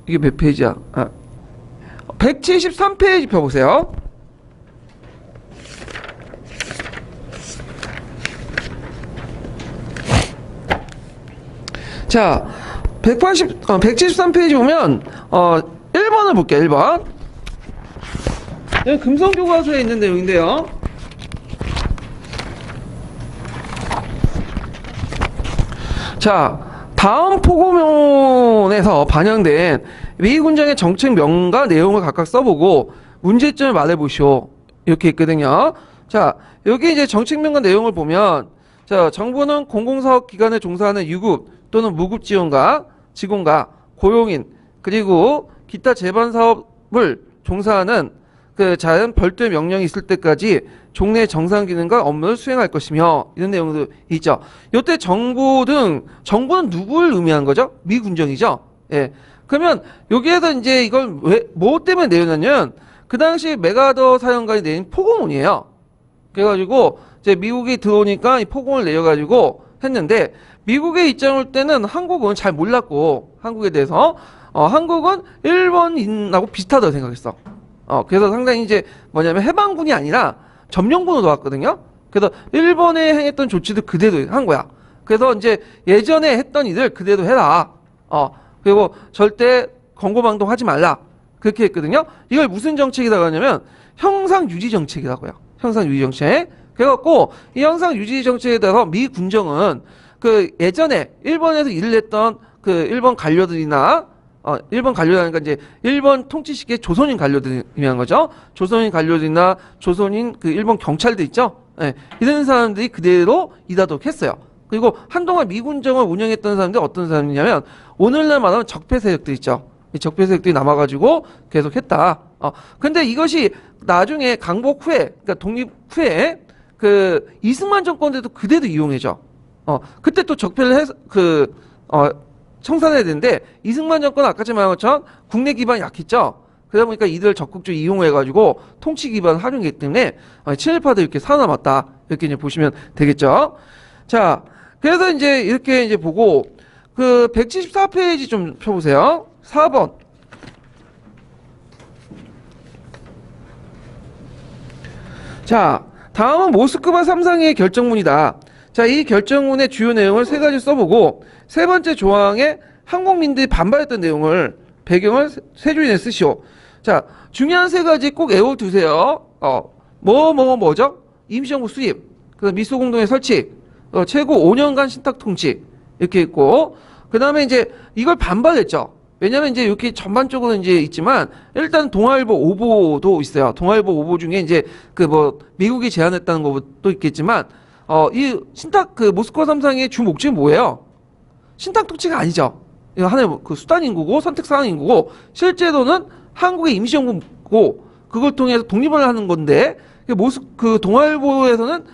이게 몇 페이지야? 173페이지 펴보세요. 자, 173페이지 보면 1번을 볼게요. 1번. 여기 금성교과서에 있는 내용인데요. 자, 다음 포고문에서 반영된 미군정의 정책명과 내용을 각각 써보고 문제점을 말해보시오. 이렇게 있거든요. 자, 여기 이제 정책명과 내용을 보면 자, 정부는 공공사업 기관에 종사하는 유급 또는 무급 직원과 고용인 그리고 기타 제반 사업을 종사하는 그 자연 별도의 명령이 있을 때까지 종래 정상 기능과 업무를 수행할 것이며 이런 내용도 있죠. 요때 정보는 누구를 의미한 거죠? 미 군정이죠. 예. 그러면 여기에서 이제 이걸 뭐 때문에 내렸냐면 그 당시 메가더 사령관이 내린 포고문이에요. 그래가지고 이제 미국이 들어오니까 이 포고문을 내려가지고 했는데 미국의 입장을 때는 한국은 잘 몰랐고 한국에 대해서 한국은 일본인하고 비슷하다고 생각했어. 그래서 상당히 이제 뭐냐면 해방군이 아니라 점령군으로 왔거든요. 그래서 일본에 행했던 조치도 그대로 한 거야. 그래서 이제 예전에 했던 일을 그대로 해라. 그리고 절대 권고방동하지 말라. 그렇게 했거든요. 이걸 무슨 정책이라고 하냐면 형상 유지 정책이라고요. 형상 유지 정책. 그래갖고 이 형상 유지 정책에 대해서 미 군정은 그 예전에 일본에서 일을 했던 그 일본 관료들이나 일본 관료라니까 이제 일본 통치시기의 조선인 관료들이 의미한 거죠. 조선인 관료들이나 조선인 그 일본 경찰들 있죠. 예, 이런 사람들이 그대로 일하도록 했어요. 그리고 한동안 미군정을 운영했던 사람들이 어떤 사람이냐면 오늘날 말하면 적폐 세력들 있죠. 이 적폐 세력들이 남아가지고 계속 했다. 근데 이것이 나중에 강복 후에, 그러니까 독립 후에 그 이승만 정권 때도 그대로 이용해줘. 그때 또 적폐를 청산해야 되는데 이승만 정권 아까 말한 것처럼 국내 기반이 약했죠. 그러다 보니까 이들을 적극적으로 이용해가지고 통치 기반을 활용했기 때문에 친일파도 이렇게 살아남았다. 이렇게 이제 보시면 되겠죠. 자, 그래서 이제 이렇게 이제 보고 그 174페이지 좀 펴보세요. 4번. 자, 다음은 모스크바 3상의 결정문이다. 자, 이 결정문의 주요 내용을 세 가지 써보고 세 번째 조항에 한국민들이 반발했던 내용을 배경을 세 줄이내 쓰시오. 자, 중요한 세 가지 꼭 외워두세요. 뭐죠? 임시정부 수립, 그다음 미소공동회 설치, 최고 5년간 신탁 통치 이렇게 있고, 그 다음에 이제 이걸 반발했죠. 왜냐면 이제 이렇게 전반적으로 이제 있지만 일단 동아일보 오보도 있어요. 동아일보 오보 중에 이제 그 미국이 제안했다는 것도 있겠지만 이 신탁 그 모스크바 3상의 주 목적이 뭐예요? 신탁 통치가 아니죠. 이거 하나의 그 수단 인구고 선택 사항 인구고 실제로는 한국의 임시정부고 그걸 통해서 독립을 하는 건데 그 동아일보에서는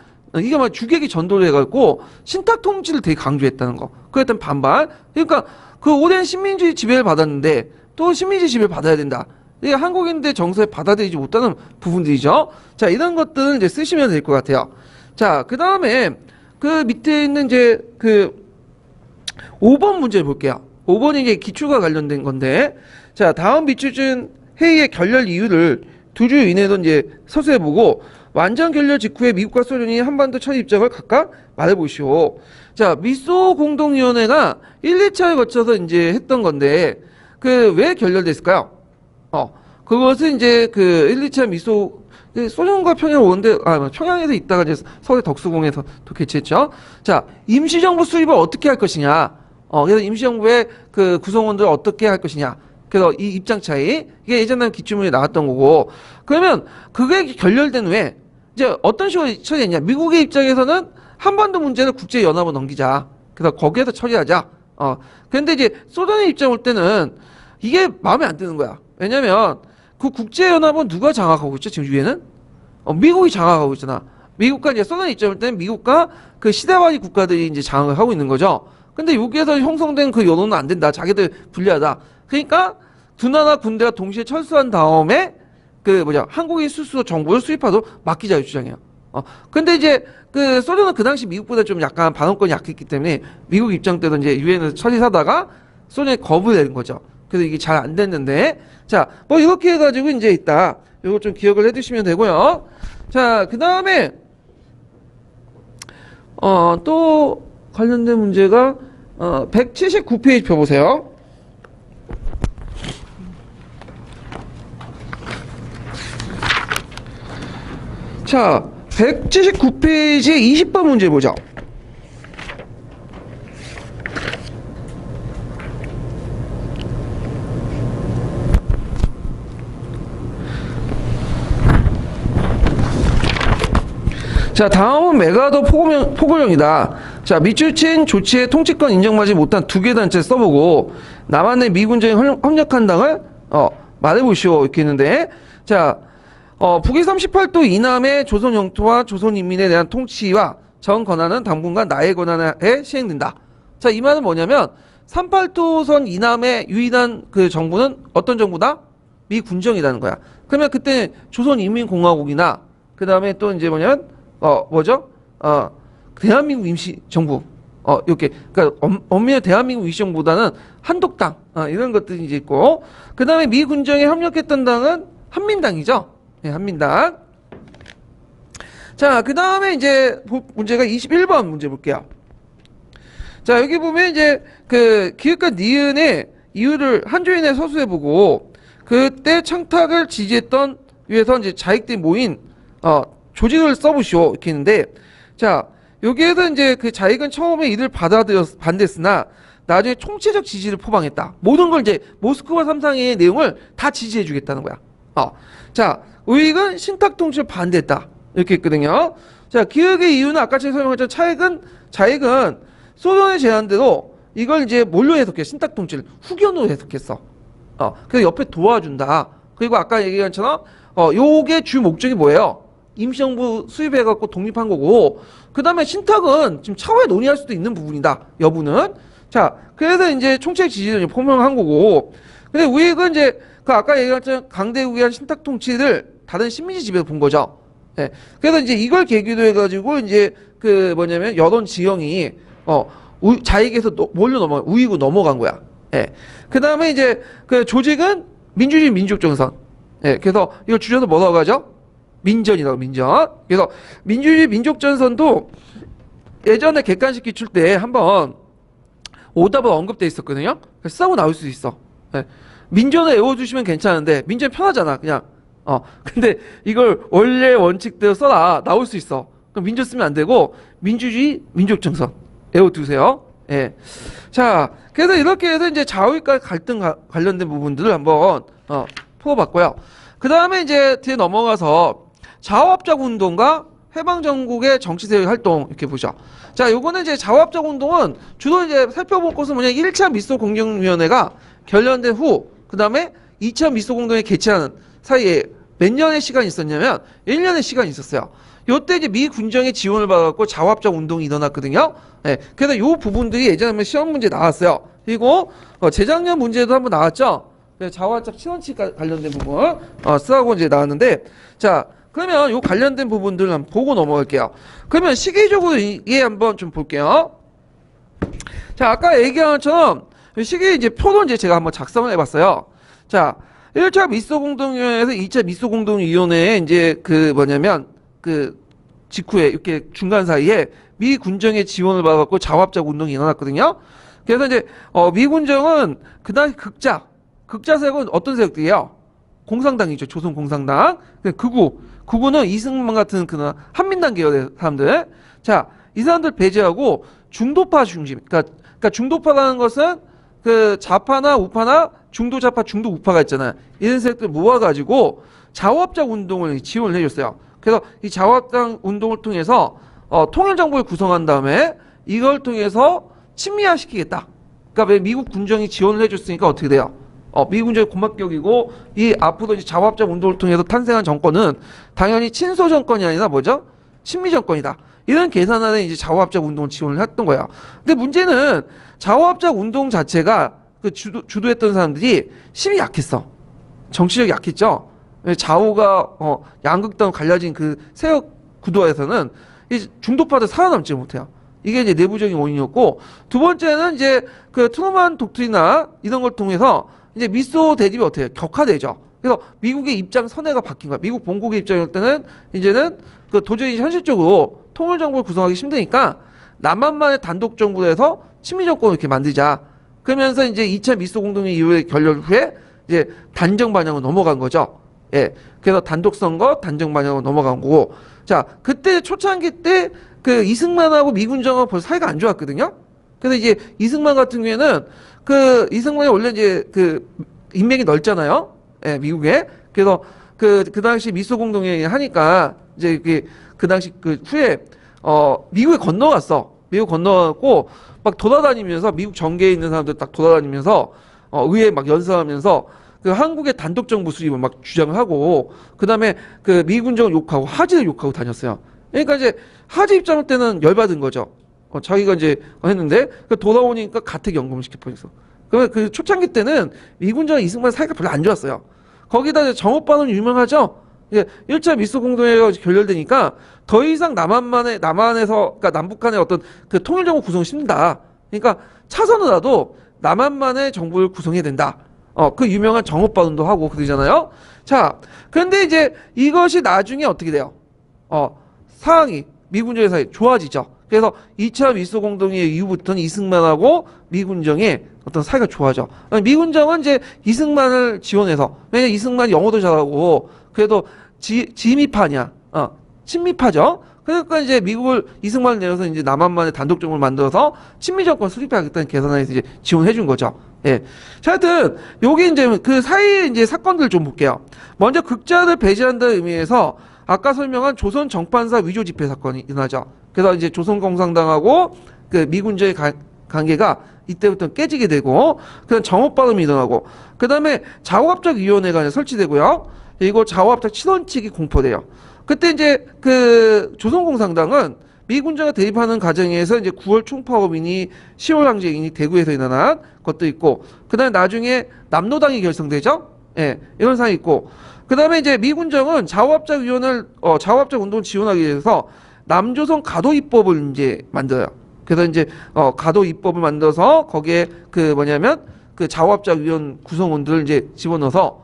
이게 막 주객이 전도를 해갖고 신탁 통치를 되게 강조했다는 거. 그랬던 반발. 그러니까 그 오랜 식민주의 지배를 받았는데 또 식민주의 지배를 받아야 된다. 이게 한국인들 정서에 받아들이지 못하는 부분들이죠. 자, 이런 것들은 이제 쓰시면 될 것 같아요. 자, 그 다음에 그 밑에 있는 이제 그 5번 문제를 볼게요. 5번이 이제 기출과 관련된 건데, 자, 다음 미추진 회의의 결렬 이유를 2주 이내로 이제 서술해보고 완전 결렬 직후에 미국과 소련이 한반도 철 입장을 각각 말해보시오. 자, 미소 공동위원회가 1, 2차에 거쳐서 이제 했던 건데, 그 왜 결렬됐을까요? 그것은 이제 그 1, 2차 미소 소련과 평양 오는데 평양에서 있다가 이제 서울의 덕수궁에서 또 개최했죠. 자, 임시정부 수립을 어떻게 할 것이냐. 그래서 임시정부의 그 구성원들을 어떻게 할 것이냐. 그래서 이 입장 차이 이게 예전에 기출문에 나왔던 거고. 그러면 그게 결렬된 후에 이제 어떤 식으로 처리했냐. 미국의 입장에서는 한반도 문제를 국제연합으로 넘기자. 그래서 거기에서 처리하자. 그런데 이제 소련의 입장 올 때는 이게 마음에 안 드는 거야. 왜냐면 그 국제연합은 누가 장악하고 있죠? 지금 위에는? 미국이 장악하고 있잖아. 미국과 이제 소련 입장 올 때는 미국과 그 시대와리 국가들이 이제 장악을 하고 있는 거죠. 근데 여기에서 형성된 그 여론은 안 된다. 자기들 불리하다. 그러니까 두 나라 군대가 동시에 철수한 다음에 한국인 스스로 정부를 수립하도록 맡기자 이 주장이에요. 근데 이제 그 소련은 그 당시 미국보다 좀 약간 반응권이 약했기 때문에 미국 입장 때도 이제 유엔에서 처리하다가 소련이 거부를 내는 거죠. 그래서 이게 잘 안 됐는데, 자, 이렇게 해가지고 이제 있다. 이거 좀 기억을 해두시면 되고요. 자, 그 다음에 또 관련된 문제가 179페이지 펴보세요. 자, 179페이지의 20번 문제 보죠. 자, 다음은 메가더 포고령이다. 자, 미추친 조치에 통치권 인정받지 못한 두 개 단체 써보고 남한의 미군정에 협력한 당을 말해보시오. 이렇게 했는데, 자, 북위 38도 이남의 조선 영토와 조선 인민에 대한 통치와 전 권한은 당분간 나의 권한에 시행된다. 자, 이 말은 뭐냐면 38도선 이남의 유일한 그 정부는 어떤 정부다? 미 군정이라는 거야. 그러면 그때 조선인민공화국이나 그 다음에 또 이제 뭐냐면 뭐죠? 대한민국 임시정부 이렇게 그러니까 엄밀히 대한민국 임시정부보다는 한독당 이런 것들이 이제 있고 그 다음에 미 군정에 협력했던 당은 한민당이죠. 네, 한민당. 자, 그 다음에 이제 문제가 21번 문제 볼게요. 자, 여기 보면 이제 그 기읍과 니은의 이유를 한조인에 서술해보고 그때 창탁을 지지했던 위해서 이제 자익들이 모인 조직을 써보시오 이렇게 했는데 자, 여기에서 이제 그 자익은 처음에 이를 반대했으나 나중에 총체적 지지를 포방했다. 모든 걸 이제 모스크바 삼상의 내용을 다 지지해주겠다는 거야. 자, 우익은 신탁 통치를 반대했다. 이렇게 했거든요. 자, 기획의 이유는 아까 제가 설명했던 자익은 소련의 제안대로 이걸 이제 뭘로 해석해? 신탁 통치를 후견으로 해석했어. 그래서 옆에 도와준다. 그리고 아까 얘기한 것처럼 요게 주 목적이 뭐예요? 임시정부 수립해갖고 독립한 거고 그 다음에 신탁은 지금 차후에 논의할 수도 있는 부분이다. 여부는. 자, 그래서 이제 총책 지지를 포명한 거고 근데 우익은 이제 그 아까 얘기한 것처럼 강대국에 한 신탁 통치를 다른 식민지 지배로 본 거죠. 예. 그래서 이제 이걸 계기로 해가지고 이제 그 뭐냐면 여론 지형이 자익에서 뭘로 우익으로 넘어간 거야. 예. 그 다음에 이제 그 조직은 민주주의 민족정선. 예. 그래서 이걸 줄여서 뭐라고 하죠? 민전이라고 민전. 그래서 민주주의 민족전선도 예전에 객관식 기출 때 한번 오답을 언급돼 있었거든요. 그래서 싸고 나올 수 있어. 예. 민전을 외워주시면 괜찮은데 민전 편하잖아 그냥. 근데 이걸 원래 원칙대로 써라 나올 수 있어. 그럼 민전 쓰면 안 되고 민주주의 민족정선 외워두세요. 예. 자, 그래서 이렇게 해서 이제 좌우익과 갈등 관련된 부분들을 한번 풀어봤고요. 그 다음에 이제 뒤에 넘어가서 좌우합작 운동과 해방전국의 정치세력 활동 이렇게 보죠. 자, 요거는 이제 좌우합작 운동은 주로 이제 살펴볼 것은 뭐냐 1차 미소공정위원회가 결련된 후 그 다음에 2차 미소공동회 개최하는 사이에 몇 년의 시간이 있었냐면 1년의 시간이 있었어요. 요때 이제 미 군정의 지원을 받아갖고 좌우합작 운동이 일어났거든요. 네, 그래서 요 부분들이 예전에 한번 시험 문제 나왔어요. 그리고 재작년 문제도 한번 나왔죠. 좌우합작 친원치 관련된 부분 쓰라고 이제 나왔는데 자, 그러면 요 관련된 부분들을 한번 보고 넘어갈게요. 그러면 시기적으로 이게 한번 좀 볼게요. 자, 아까 얘기한 것처럼 시기 이제 표도 이제 제가 한번 작성을 해봤어요. 자, 1차 미소공동위원회에서 2차 미소공동위원회에 이제 그 뭐냐면 그 직후에 이렇게 중간 사이에 미 군정의 지원을 받아갖고 좌우합작 운동이 일어났거든요. 그래서 이제 미 군정은 그날 극자 세력은 어떤 세력들이에요? 공산당이죠. 조선 공산당. 극우는 이승만 같은 그 한민당 계열의 사람들. 자, 이 사람들 배제하고 중도파 중심. 그러니까 중도파라는 것은 그 좌파나 우파나 중도 좌파, 중도 우파가 있잖아요. 이런 세력들 모아가지고 좌우합작 운동을 지원을 해줬어요. 그래서 이 좌우합작 운동을 통해서 통일정부를 구성한 다음에 이걸 통해서 친미화시키겠다. 그러니까 왜 미국 군정이 지원을 해줬으니까 어떻게 돼요? 미국 군정이 고막격이고 이 앞으로 이제 좌우합작 운동을 통해서 탄생한 정권은 당연히 친소 정권이 아니라 뭐죠? 친미 정권이다. 이런 계산안에 이제 좌우합작 운동을 지원을 했던 거예요. 근데 문제는 좌우합작 운동 자체가 그 주도했던 사람들이 힘이 약했어. 정치력이 약했죠. 좌우가 양극단으로 갈라진 그 세력 구도에서는 이 중도파들 살아남지 못해요. 이게 이제 내부적인 원인이었고 두 번째는 이제 그 트루만 독트리나 이런 걸 통해서 이제 미소 대립이 어떻게 해요? 격화되죠. 그래서 미국의 입장 선회가 바뀐 거야. 미국 본국의 입장일 때는 이제는 그 도저히 현실적으로 통일 정부를 구성하기 힘드니까 남한만의 단독 정부로 해서 친미 정권을 이렇게 만들자. 그러면서 이제 2차 미소 공동회 이후에 결렬 후에 이제 단정 반영으로 넘어간 거죠. 예. 그래서 단독 선거 단정 반영으로 넘어간 거고. 자, 그때 초창기 때 그 이승만하고 미군정하고 벌써 사이가 안 좋았거든요. 그래서 이제 이승만 같은 경우에는 그 이승만이 원래 이제 그 인맥이 넓잖아요. 예, 미국에. 그래서 그 당시 미소 공동회 하니까 이제 그 당시 그 후에 미국에 건너갔어. 미국 건너갔고 막 돌아다니면서 미국 정계에 있는 사람들 딱 돌아다니면서 의회 막 연설하면서 그 한국의 단독 정부 수립을 막 주장을 하고 그다음에 그 미군정을 욕하고 하지를 욕하고 다녔어요. 그러니까 이제 하지 입장 때는 열받은 거죠. 자기가 이제 했는데 돌아오니까 가택 연금을 시켜버렸어. 그러면 그 초창기 때는 미군정 이승만 사이가 별로 안 좋았어요. 거기다 이제 정오빠는 유명하죠. 1차 미소 공동회의가 결렬되니까 더 이상 남한에서 그러니까 남북한의 어떤 그 통일 정부 구성을 힘들다. 그러니까 차선으로라도 남한만의 정부를 구성해야 된다. 그 유명한 정오빠론도 하고 그러잖아요. 자, 그런데 이제 이것이 나중에 어떻게 돼요? 상황이 미군정의 사이 좋아지죠. 그래서 2차 미소 공동회의 이후부터는 이승만하고 미군정의 어떤 사이가 좋아져. 미군정은 이제 이승만을 지원해서 왜냐면 이승만이 영어도 잘하고 그래도 지미파냐, 친미파죠. 그러니까 이제 미국을 이승만을 내려서 이제 남한만의 단독 정부를 만들어서 친미 정권 수립하겠다는 계산에서 이제 지원해 준 거죠. 예. 자, 하여튼 요게 이제 그 사이의 이제 사건들 좀 볼게요. 먼저 극자를 배제한다는 의미에서 아까 설명한 조선 정판사 위조 집회 사건이 일어나죠. 그래서 이제 조선공산당하고 그 미군정의 관계가 이때부터 깨지게 되고, 그다음 정오빠름이 일어나고, 그 다음에 자오합작위원회가 설치되고요. 그리고 자오합작 친원칙이 공포돼요. 그때 이제 그 조선공산당은 미군정에 대입하는 과정에서 이제 9월 총파업이니 10월 항쟁이니 대구에서 일어난 것도 있고, 그 다음에 나중에 남노당이 결성되죠. 예, 이런 상황이 있고, 그 다음에 이제 미군정은 자오합작 운동을 지원하기 위해서 남조선 가도 입법을 이제 만들어요. 그래서 이제 가도 입법을 만들어서 거기에 그 뭐냐면 그 자오합작 위원 구성원들을 이제 집어넣어서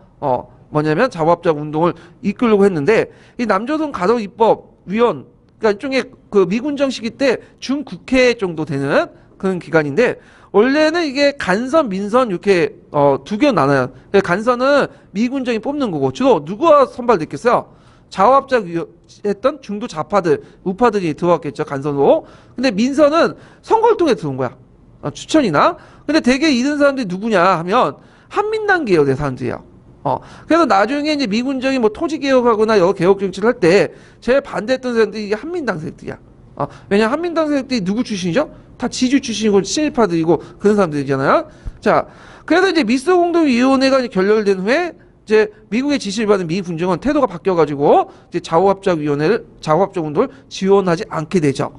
뭐냐면 자오합작 운동을 이끌려고 했는데, 이 남조선 가도 입법 위원, 그러니까 일종의 그 미군정 시기 때 준국회 정도 되는 그런 기관인데, 원래는 이게 간선, 민선 이렇게 두 개로 나눠요. 간선은 미군정이 뽑는 거고, 주로 누가 선발됐겠어요? 자오합작 했던 중도 좌파들, 우파들이 들어왔겠죠, 간선으로. 근데 민선은 선거를 통해 들어온 거야. 추천이나. 근데 대개 이런 사람들이 누구냐 하면 한민당 계열의 사람들이에요. 그래서 나중에 이제 미군정이 뭐 토지개혁하거나 여러 개혁 정치를 할 때 제일 반대했던 사람들이 이게 한민당 세력들이야. 왜냐면 한민당 세력들이 누구 출신이죠? 다 지주 출신이고 친일파들이고 그런 사람들이잖아요. 자, 그래서 이제 미소공동위원회가 결렬된 후에 이제 미국의 지시를 받은 미 군정은 태도가 바뀌어가지고 이제 자오합작 운동을 지원하지 않게 되죠.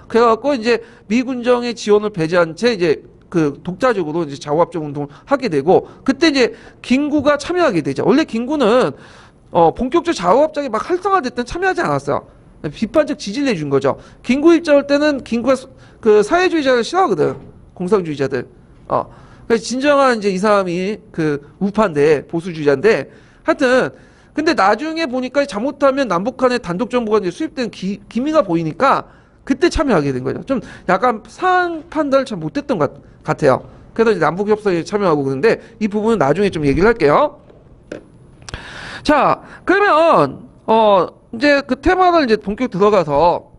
그래갖고 이제 미 군정의 지원을 배제한 채 이제 그 독자적으로 이제 자오합작 운동을 하게 되고, 그때 이제 김구가 참여하게 되죠. 원래 김구는 본격적 자오합작이 막 활성화될 때는 참여하지 않았어요. 비판적 지지를 해준 거죠. 김구 입장할 때는 김구가 그 사회주의자를 싫어하거든. 공산주의자들. 그래서 진정한 이제 이 사람이 그 우파인데, 보수주의자인데, 하여튼 근데 나중에 보니까 잘못하면 남북한의 단독 정부가 이제 수립된 기미가 보이니까 그때 참여하게 된 거죠. 좀 약간 상황 판단을 잘 못했던 것 같아요. 그래서 이제 남북 협상에 참여하고 그러는데 이 부분은 나중에 좀 얘기를 할게요. 자, 그러면 이제 그 테마를 이제 본격 들어가서,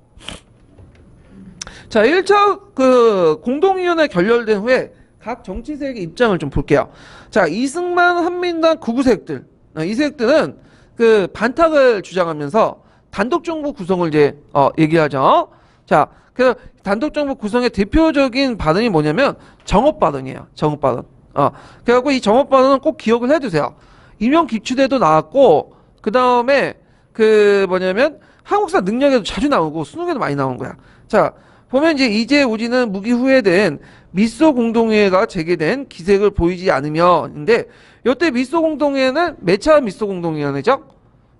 자, 1차 그 공동위원회 결렬된 후에 각 정치 세력의 입장을 좀 볼게요. 자, 이승만, 한민당, 구구 세력들, 이 세력들은 그 반탁을 주장하면서 단독 정부 구성을 이제 얘기하죠. 자, 그래서 단독 정부 구성의 대표적인 발언이 뭐냐면 정업 발언이에요. 정업 발언. 그래갖고 이 정업 발언은 꼭 기억을 해두세요. 임용 기초대도 나왔고, 그 다음에 그 뭐냐면 한국사 능력에도 자주 나오고 수능에도 많이 나오는 거야. 자, 보면 이제 우지는 무기 후에된 미소 공동회가 재개된 기색을 보이지 않으면인데, 이때 미소 공동회는 몇 차 미소 공동위원회죠?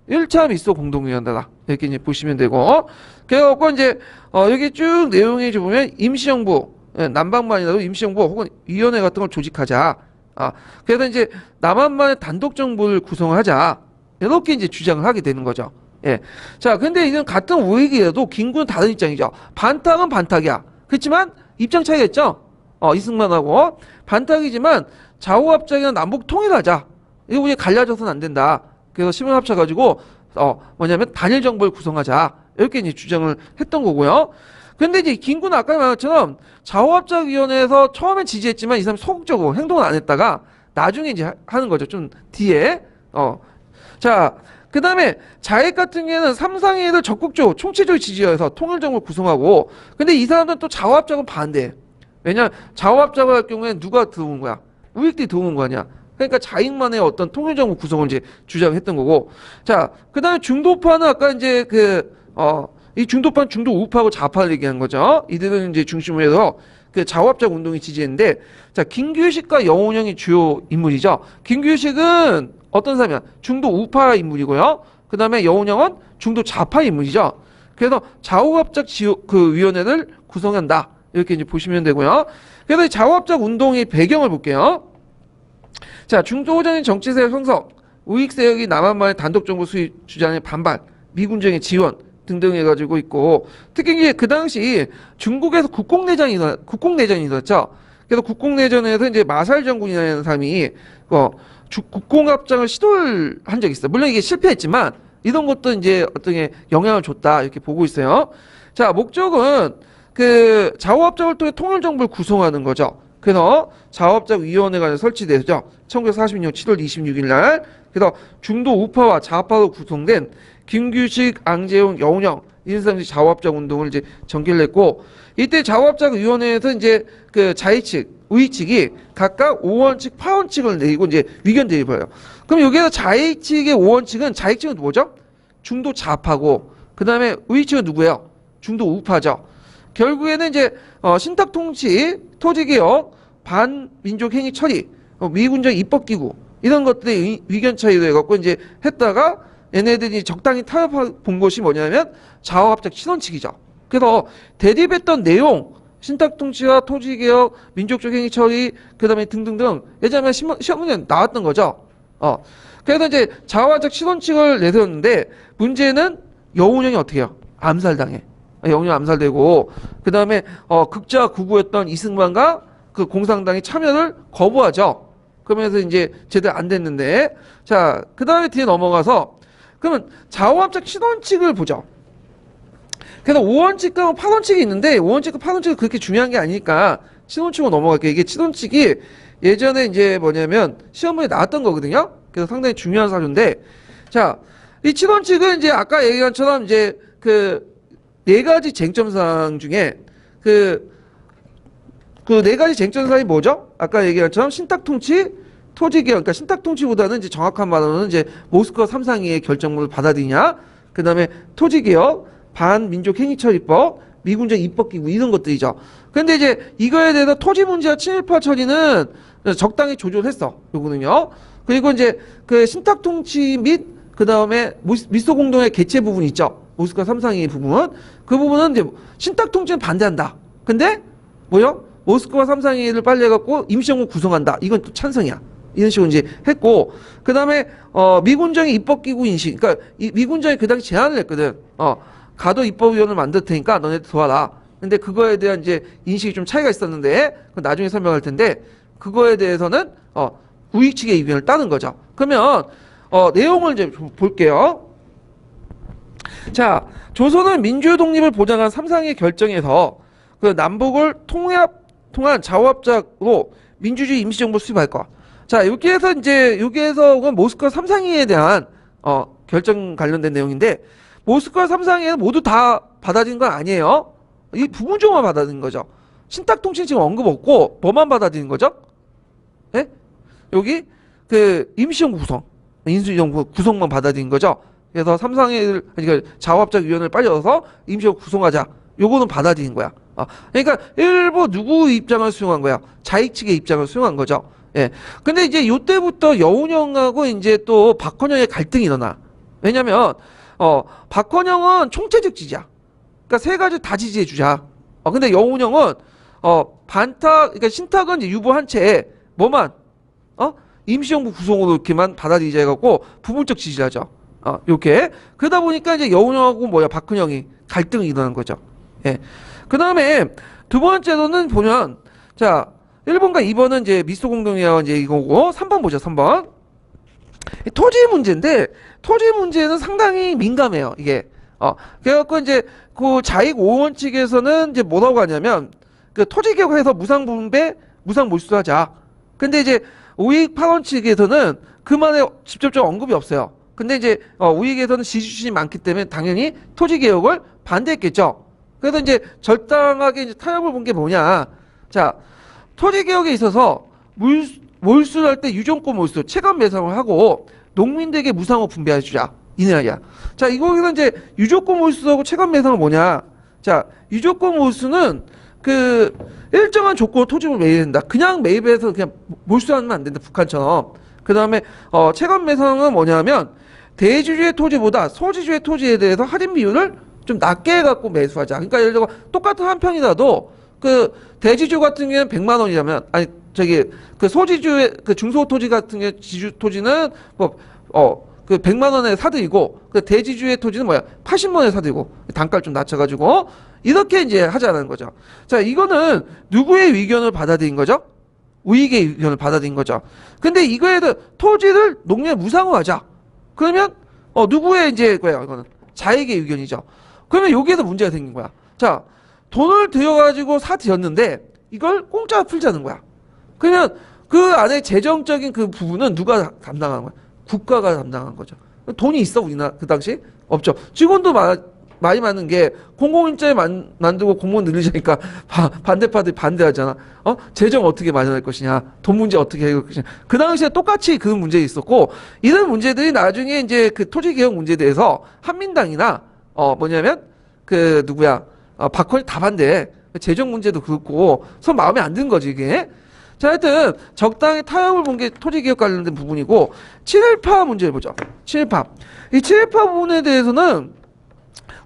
1차 미소 공동위원회다. 이렇게 이제 보시면 되고, 그래갖고 이제 여기 쭉 내용에 보면 임시정부, 남방만이라도 임시정부 혹은 위원회 같은 걸 조직하자. 그래서 이제 남한만의 단독 정부를 구성하자. 이렇게 이제 주장을 하게 되는 거죠. 예. 자, 근데 이건 같은 우익이라도 김구는 다른 입장이죠. 반탁은 반탁이야. 그렇지만 입장 차이가 있죠. 이승만하고 반탁이지만 자오합작이나 남북 통일하자. 이거 이제 갈라져서는 안 된다. 그래서 힘을 합쳐가지고 뭐냐면 단일 정부를 구성하자. 이렇게 이제 주장을 했던 거고요. 근데 이제 김구는 아까 말한 것처럼 자오합작위원회에서 처음엔 지지했지만 이 사람이 소극적으로 행동을 안 했다가 나중에 이제 하는 거죠. 좀 뒤에. 자, 그 다음에 자익 같은 경우에는 삼상회의를 적극적으로 총체적으로 지지해서 통일정부를 구성하고, 근데 이 사람들은 또 자오합작은 반대. 왜냐, 자오합작을 할 경우에 누가 들어온 거야? 우익들이 들어온 거 아니야? 그러니까 자익만의 어떤 통일정부 구성을 이제 주장했던 거고. 자, 그 다음에 중도파는 아까 이제 이 중도파는 중도 우파하고 좌파를 얘기한 거죠. 이들은 이제 중심으로 해서 그 자화합작 운동이 지지했는데, 자, 김규식과 여운형이 주요 인물이죠. 김규식은 어떤 사람이야? 중도 우파 인물이고요. 그 다음에 여운형은 중도 좌파 인물이죠. 그래서 좌우합작 위원회를 구성한다. 이렇게 이제 보시면 되고요. 그래서 이 좌우합작 운동의 배경을 볼게요. 자, 중도호전인 정치세력 형성, 우익세력이 남한만의 단독정부 수립 주장에 반발, 미군정의 지원 등등 해가지고 있고, 특히 이제 그 당시 중국에서 국공내전이 일어났죠. 그래서 국공내전에서 이제 마살 장군이라는 사람이 국공합작을 시도를 한 적이 있어요. 물론 이게 실패했지만 이런 것도 이제 어떤 영향을 줬다 이렇게 보고 있어요. 자, 목적은 그 좌우합작을 통해 통일정부를 구성하는 거죠. 그래서 좌우합작위원회가 설치되죠. 1946년 7월 26일 날. 그래서 중도 우파와 좌파로 구성된 김규식, 앙제용, 여운형 이런 사람들이 좌우합작 운동을 이제 전개를 했고, 이때 좌우합작위원회에서 이제 그 자의측, 우익측이 각각 5원칙, 8원칙을 내리고 이제 의견 대립을 해요. 그럼 여기에서 자의측의 5원칙은 자의측은 뭐죠? 중도 좌파고, 그 다음에 우익측은 누구예요? 중도 우파죠. 결국에는 이제 신탁 통치, 토지개혁, 반민족 행위 처리, 미군적 입법기구 이런 것들의 의견 차이도 해갖고 이제 했다가 얘네들이 적당히 타협본 것이 뭐냐면 좌우합작 신원칙이죠. 그래서 대립했던 내용, 신탁 통치와 토지개혁, 민족적 행위 처리, 그 다음에 등등등 예전에 시험문제 나왔던 거죠. 그래서 이제 좌우합작 신원칙을 내세웠는데 문제는 여운형이 어떻게 해요? 암살당해. 여운형 암살되고, 그 다음에 극좌 극우였던 이승만과 그 공산당이 참여를 거부하죠. 그러면서 이제 제대로 안 됐는데, 자, 그 다음에 뒤에 넘어가서 그러면 좌우합작 신원칙을 보죠. 그래서 5원칙과 8원칙이 있는데 5원칙과 8원칙은 그렇게 중요한 게 아니니까 신원칙으로 넘어갈게요. 이게 신원칙이 예전에 이제 뭐냐면 시험문에 나왔던 거거든요. 그래서 상당히 중요한 사료인데, 자, 이 신원칙은 이제 아까 얘기한 것처럼 이제 그 네 가지 쟁점사항 중에 그 네 가지 쟁점사항이 뭐죠? 아까 얘기한 것처럼 신탁통치, 토지개혁, 그러니까 신탁통치보다는 이제 정확한 말로는 이제 모스크바 3상위의 결정문을 받아들이냐, 그 다음에 토지개혁, 반민족 행위처리법, 미군적 입법기구 이런 것들이죠. 근데 이제 이거에 대해서 토지 문제와 친일파 처리는 적당히 조절했어. 요거는요. 그리고 이제 그 신탁통치 및 그 다음에 미소 공동의 개최 부분 있죠. 모스크바 3상위 부분. 그 부분은 이제 신탁통치는 반대한다. 근데 뭐요? 모스크바 3상위를 빨리 해갖고 임시정부 구성한다. 이건 또 찬성이야. 이런 식으로 이제 했고, 그 다음에 미군정의 입법기구 인식. 그러니까 미군정이 그 당시 제안을 했거든. 가도 입법위원을 만들 테니까 너네들 도와라. 근데 그거에 대한 이제 인식이 좀 차이가 있었는데, 그건 나중에 설명할 텐데, 그거에 대해서는 우익 측의 의견을 따는 거죠. 그러면 내용을 이제 좀 볼게요. 자, 조선은 민주의 독립을 보장한 3상의 결정에서 그 남북을 통한 좌우합작으로 민주주의 임시정부 수립할 거. 자, 여기에서 모스크바 3상위에 대한 결정 관련된 내용인데, 모스크바 3상위에는 모두 다 받아들인 건 아니에요. 이 부분적으로만 받아들인 거죠. 신탁통치는 지금 언급 없고 뭐만 받아들인 거죠? 예? 여기 그 임시정부 구성, 인수정부 구성만 받아들인 거죠. 그래서 3상위를 그러니까 좌우합작위원회를 빨리 넣어서 임시정부 구성하자. 요거는 받아들인 거야. 그러니까 일부 누구 입장을 수용한 거야? 자익 측의 입장을 수용한 거죠. 예. 근데 이제 요때부터 여운형하고 이제 또 박헌영의 갈등이 일어나. 왜냐면 박헌영은 총체적 지지야. 그러니까 세 가지 다 지지해 주자. 근데 여운형은 반탁, 그러니까 신탁은 이제 유보한 채 뭐만 임시정부 구성으로 이렇게만 받아들이자 해갖고 부분적 지지를 하죠. 요렇게. 그러다 보니까 이제 여운형하고 박헌영이 갈등이 일어난 거죠. 예. 그 다음에 두 번째로는 보면, 자, 1번과 2번은 이제 미소 공동이라고 이제 이거고, 3번 보죠, 3번. 토지 문제인데, 토지 문제는 상당히 민감해요, 이게. 그래갖고 이제 그 자익 5원 측에서는 이제 뭐라고 하냐면, 그 토지 개혁해서 무상 분배, 무상 몰수하자. 근데 이제 우익 8원 측에서는 그만의 직접적 언급이 없어요. 근데 이제 우익에서는 지지 출신이 많기 때문에 당연히 토지 개혁을 반대했겠죠. 그래서 이제 절당하게 이제 타협을 본 게 뭐냐. 자, 토지 개혁에 있어서 몰수를 할 때 유종권 몰수, 체감 매상을 하고 농민들에게 무상으로 분배해 주자. 이 내용이야. 자, 이거는 이제 유종권 몰수하고 체감 매상은 뭐냐? 자, 유종권 몰수는 그 일정한 조건으로 토지를 매입한다. 그냥 매입해서 그냥 몰수하면 안 된다. 북한처럼. 그 다음에 체감 매상은 뭐냐면 대지주의 토지보다 소지주의 토지에 대해서 할인 비율을 좀 낮게 해갖고 매수하자. 그러니까 예를 들어 똑같은 한 평이라도 그 대지주 같은 경우는 100만 원이라면 아니 저기 그 소지주의 그 중소 토지 같은 경우 지주 토지는 그 100만 원에 사들이고 그 대지주의 토지는 뭐야 80만 원에 사들이고 단가를 좀 낮춰가지고 이렇게 이제 하자는 거죠. 자, 이거는 누구의 의견을 받아들인 거죠? 우익의 의견을 받아들인 거죠. 근데 이거에도 토지를 농민에 무상으로 하자. 그러면 누구의 이제 거야 이거는 자익의 의견이죠. 그러면 여기에서 문제가 생긴 거야. 자, 돈을 들여가지고 사들였는데 이걸 공짜로 풀자는 거야. 그러면 그 안에 재정적인 그 부분은 누가 담당하는 거야? 국가가 담당한 거죠. 돈이 있어 우리나라 그 당시 없죠. 직원도 많이 많은 게 공공임자에 만들고 공무원 늘리자니까 반대파들이 반대하잖아. 재정 어떻게 마련할 것이냐, 돈 문제 어떻게 해결할 것이냐. 그 당시에 똑같이 그 문제 있었고 이런 문제들이 나중에 이제 그 토지개혁 문제에 대해서 한민당이나 뭐냐면 그 누구야 박헌희 다 반대. 재정 문제도 그렇고 서로 마음에 안 드는 거지 이게. 자, 하여튼 적당히 타협을 본 게 토지개혁 관련된 부분이고 7.18 문제를 보죠. 7.18. 이 7.18 부분에 대해서는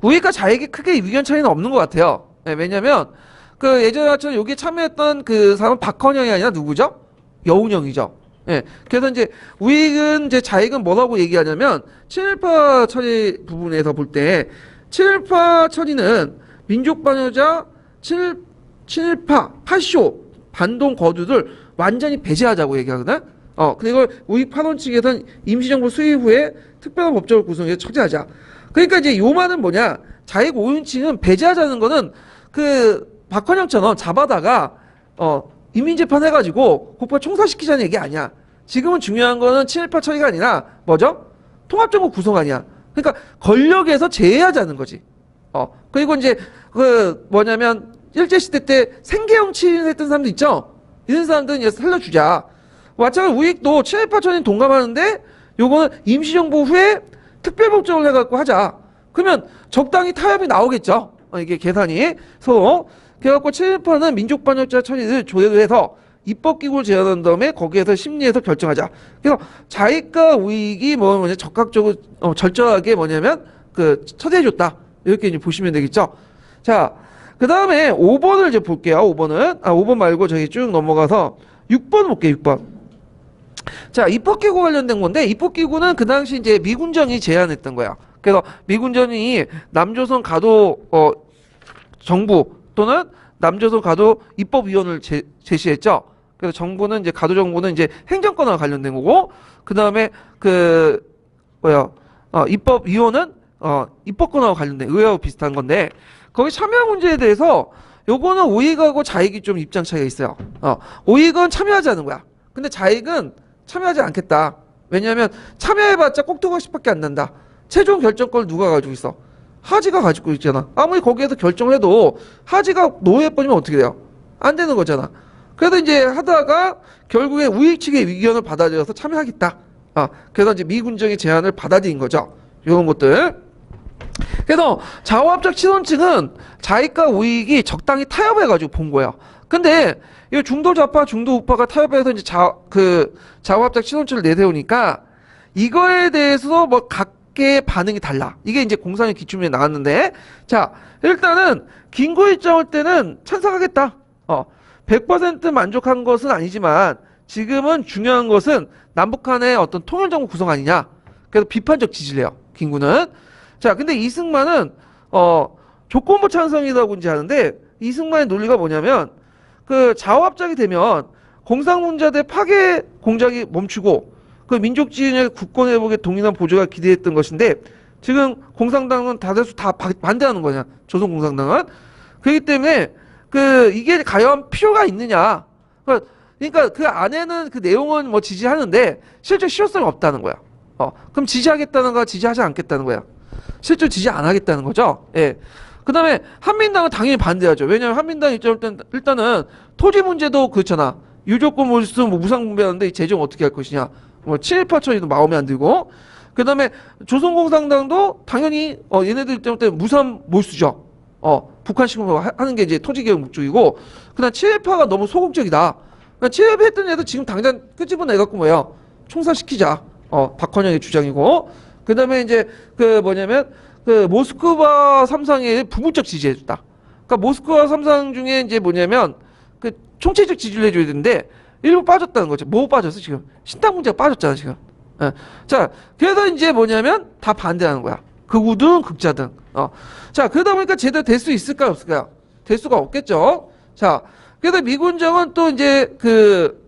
우익과 자익이 크게 의견 차이는 없는 것 같아요. 네, 왜냐면 그 예전처럼 여기에 참여했던 그 사람은 박헌영이 아니라 누구죠? 여운형이죠. 예. 그래서 이제 우익은 이제 자익은 뭐라고 얘기하냐면 7.18 처리 부분에서 볼 때 7.18 처리는 민족 반여자 7.18 8쇼 반동 거두를 완전히 배제하자고 얘기하거든. 그리고 우익 파원 측에서는 임시정부 수립 후에 특별한 법적을 구성해서 처리하자. 그러니까 이제 요 말은 뭐냐? 자익 5인칭은 배제하자는 거는 그 박헌영처럼 잡아다가 인민재판 해가지고 국가 총살시키자는 얘기 아니야. 지금은 중요한 거는 7.18 처리가 아니라 뭐죠? 통합정부 구성 아니야. 그러니까 권력에서 제외하자는 거지. 그리고 이제 그 뭐냐면 일제시대 때 생계형 치인했던 사람도 있죠. 이런 사람들은 이제 살려주자. 마찬가지로 우익도 7.18 처리는 동감하는데 요거는 임시정부 후에 특별법정을 해갖고 하자. 그러면 적당히 타협이 나오겠죠. 이게 계산이 서로. 그래갖고 7.18는 민족반역자 처리를 조례를 해서 입법기구를 제안한 다음에 거기에서 심리해서 결정하자. 그래서 자익과 우익이 뭐냐 적극적으로 절저하게 뭐냐면 그 처리해줬다. 이렇게 이제 보시면 되겠죠. 자, 그 다음에 5번을 이제 볼게요. 5번은 5번 말고 저기 쭉 넘어가서 6번 볼게요. 6번. 자, 입법기구 관련된 건데 입법기구는 그 당시 이제 미군정이 제안했던 거야. 그래서 미군정이 남조선 가도 정부 또는 남조선 가도 입법위원을 제시했죠. 그래서 정부는 이제 가도 정부는 이제 행정권과 관련된 거고 그 다음에 그 입법위원은 입법권과 관련된 의회와 비슷한 건데 거기 참여 문제에 대해서 요거는 우익하고 자익이 좀 입장 차이가 있어요. 우익은 참여하지 않은 거야. 근데 자익은 참여하지 않겠다. 왜냐하면 참여해봤자 꼭두각시밖에 안 난다. 최종 결정권을 누가 가지고 있어? 하지가 가지고 있잖아. 아무리 거기에서 결정을 해도 하지가 노예에 빠지면 어떻게 돼요? 안 되는 거잖아. 그래서 이제 하다가 결국에 우익 측의 의견을 받아들여서 참여하겠다. 그래서 이제 미군정의 제안을 받아들인 거죠. 이런 것들. 그래서 좌우합작 신원층은 자익과 우익이 적당히 타협해가지고 본 거야. 근데 이 중도 좌파, 중도 우파가 타협해서 이제 좌우합작 신원층을 내세우니까 이거에 대해서 뭐 각계의 반응이 달라. 이게 이제 공산의 기출문에 나왔는데, 자, 일단은 김구일 정을 때는 찬성하겠다. 100% 만족한 것은 아니지만 지금은 중요한 것은 남북한의 어떤 통일정부 구성 아니냐. 그래서 비판적 지지를 해요. 김구는. 자, 근데 이승만은 조건부 찬성이라고 이제 하는데 이승만의 논리가 뭐냐면 그 좌우합작이 되면 공산문자대 파괴 공작이 멈추고 그 민족지향의 국권회복에 동일한 보조가 기대했던 것인데 지금 공산당은 다대수 다 반대하는 거냐. 조선공산당은. 그렇기 때문에 그 이게 과연 필요가 있느냐. 그러니까 그 안에는 그 내용은 뭐 지지하는데 실제 실효성이 없다는 거야. 그럼 지지하겠다는 거야, 지지하지 않겠다는 거야. 실제로 지지 안 하겠다는 거죠. 예. 그 다음에 한민당은 당연히 반대하죠. 왜냐하면 한민당 입장일 때는 일단은 토지 문제도 그렇잖아. 유조건 몰수 뭐 무상분배하는데 이 재정 어떻게 할 것이냐. 뭐 친일파 처리도 마음에 안 들고. 그다음에 조선공산당도 당연히 얘네들 때문에 무상 몰수죠. 북한식으로 하는 게 이제 토지개혁 목적이고. 그다음 친일파가 너무 소극적이다. 그러니까 친일파 했던 애들 지금 당장 끄집어내갖고 뭐예요? 총살시키자. 박헌영의 주장이고. 그다음에 이제 그 뭐냐면 그 모스크바 삼상의 부분적 지지해줬다. 그러니까 모스크바 삼상 중에 이제 뭐냐면 그 총체적 지지를 해줘야 되는데 일부 빠졌다는 거죠. 뭐 빠졌어 지금? 신당 문제가 빠졌잖아 지금. 예. 자, 그래서 이제 뭐냐면 다 반대하는 거야. 극우든 극자든. 자, 그러다 보니까 제대로 될 수 있을까요, 없을까요? 될 수가 없겠죠. 자, 그래서 미군정은 또 이제 그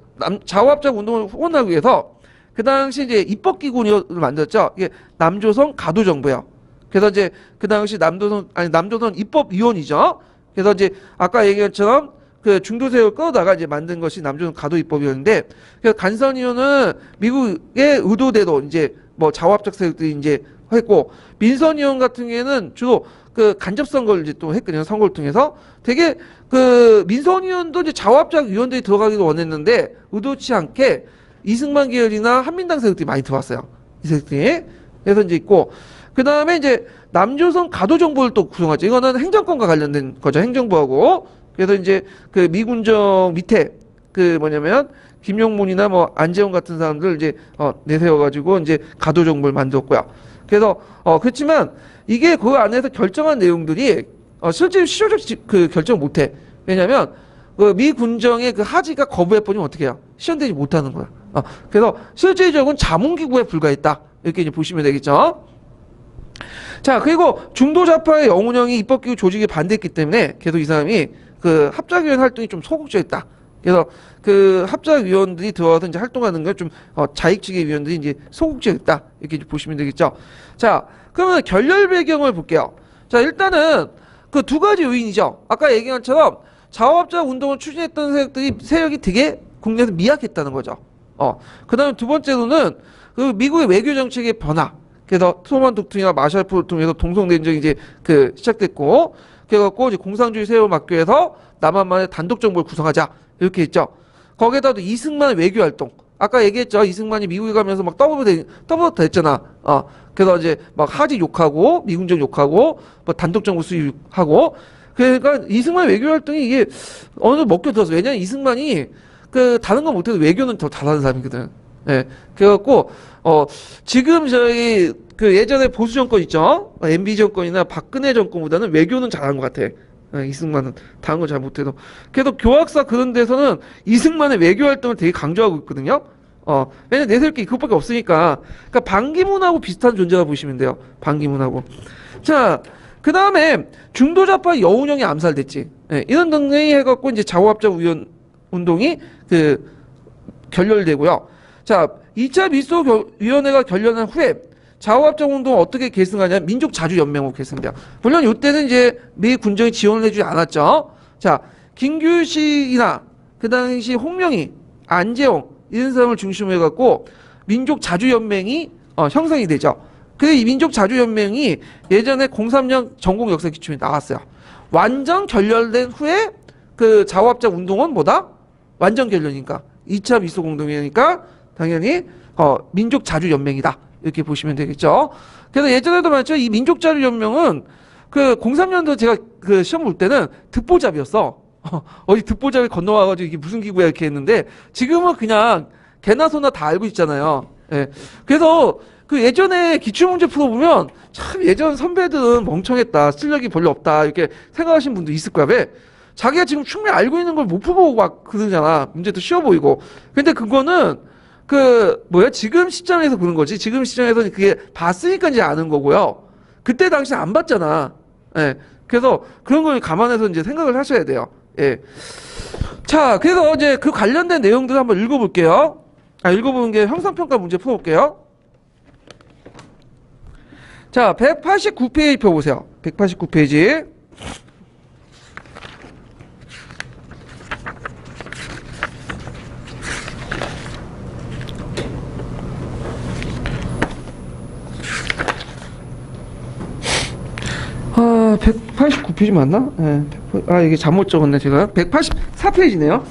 자화합작 운동을 후원하기 위해서 그 당시 이제 입법기구를 만들었죠. 이게 남조선 가도정부예요. 그래서 이제 그 당시 남조선 입법위원이죠. 그래서 이제 아까 얘기한 것처럼 그 중도세력을 끌어다가 이제 만든 것이 남조선 가도입법이었는데, 그래서 간선위원은 미국의 의도대로 이제 뭐 자화합작 세력들이 이제 했고, 민선위원 같은 경우에는 주로 그 간접선거를 이제 또 했거든요. 선거를 통해서. 되게 그 민선위원도 이제 자화합작 위원들이 들어가기도 원했는데 의도치 않게 이승만 계열이나 한민당 세력들이 많이 들어왔어요. 이 세력들이. 그래서 이제 있고, 그 다음에 이제 남조선 가도정부를 또 구성하죠. 이거는 행정권과 관련된 거죠. 행정부하고. 그래서 이제 그 미군정 밑에 그 뭐냐면 김용문이나 뭐 안재홍 같은 사람들 이제 내세워가지고 이제 가도정부를 만들었고요. 그래서 그렇지만 이게 그 안에서 결정한 내용들이 실제 실효적 그 결정 못해. 왜냐하면 그 미군정의 그 하지가 거부해버리면 어떻게 해요? 실현되지 못하는 거야. 그래서 실질적인 자문기구에 불과했다. 이렇게 이제 보시면 되겠죠. 자, 그리고 중도좌파의 영운형이 입법기구 조직에 반대했기 때문에 계속 이 사람이 그 합작위원 활동이 좀 소극적이었다. 그래서 그 합작위원들이 들어와서 이제 활동하는 건 좀 자익측의 위원들이 이제 소극적이었다. 이렇게 이제 보시면 되겠죠. 자, 그러면 결렬 배경을 볼게요. 자, 일단은 그 두 가지 요인이죠. 아까 얘기한 것처럼 자화합작 운동을 추진했던 세력이 되게 국내에서 미약했다는 거죠. 그 다음에 두 번째로는 그 미국의 외교 정책의 변화. 그래서 트루먼 독트린이나 마샬 프로를 통해서 동성냉전이 이제 그 시작됐고, 그래갖고 이제 공산주의 세력을 막기 위해서 남한만의 단독 정부를 구성하자 이렇게 했죠. 거기에다도 이승만 외교 활동. 아까 얘기했죠. 이승만이 미국에 가면서 막 더블 했잖아. 그래서 이제 막 하지 욕하고 미군정 욕하고 뭐 단독 정부 수립하고. 그러니까 이승만 외교 활동이 이게 어느 정도 먹혀 들었어. 왜냐면 이승만이 그 다른 건 못해도 외교는 더 잘하는 사람이거든. 예. 그래갖고 지금 저희 그 예전에 보수 정권 있죠. MB 정권이나 박근혜 정권보다는 외교는 잘한 것 같아. 이승만은 다른 건 잘 못해도. 그래도 교학사 그런 데서는 이승만의 외교 활동을 되게 강조하고 있거든요. 왜냐면 내세울 게 그것밖에 없으니까. 그러니까 반기문하고 비슷한 존재라 보시면 돼요. 반기문하고. 자, 그 다음에 중도좌파 여운형이 암살됐지. 예, 이런 등등이 해갖고 이제 자화합작 운동이 그 결렬되고요. 자, 2차 밀소위원회가 결렬한 후에 자화합작 운동을 어떻게 계승하냐? 민족자주연맹으로 계승돼요. 물론 이때는 이제 미 군정이 지원을 해주지 않았죠. 자, 김규식이나 그 당시 홍명희, 안재홍 이런 사람을 중심으로 해갖고 민족자주연맹이 형성이 되죠. 그 이 민족자주연맹이 예전에 03년 전공역사기초에 나왔어요. 완전 결렬된 후에 그 자화합작 운동은 뭐다? 완전 결렬이니까 2차 밀소공동회의니까 당연히 민족자주연맹이다. 이렇게 보시면 되겠죠. 그래서 예전에도 말했죠. 이 민족자주연맹은 그 03년도 제가 그 시험 볼 때는 듣보잡이었어. 어디 듣보잡이 건너와가지고 이게 무슨 기구야 이렇게 했는데 지금은 그냥 개나 소나 다 알고 있잖아요. 예. 그래서 그 예전에 기출문제 풀어보면 참 예전 선배들은 멍청했다. 실력이 별로 없다. 이렇게 생각하시는 분도 있을 거야. 왜? 자기가 지금 충분히 알고 있는 걸 못 풀어보고 막 그러잖아. 문제도 쉬워 보이고. 근데 그거는 지금 시점에서 그런 거지. 지금 시점에서는 그게 봤으니까 이제 아는 거고요. 그때 당시 안 봤잖아. 예. 그래서 그런 걸 감안해서 이제 생각을 하셔야 돼요. 예. 자, 그래서 이제 그 관련된 내용들을 한번 읽어볼게요. 읽어보는 게 형상평가 문제 풀어볼게요. 자, 189페이지 펴보세요. 189페이지. 아, 189페이지 맞나? 네, 이게 잘못 적었네, 제가. 184페이지네요.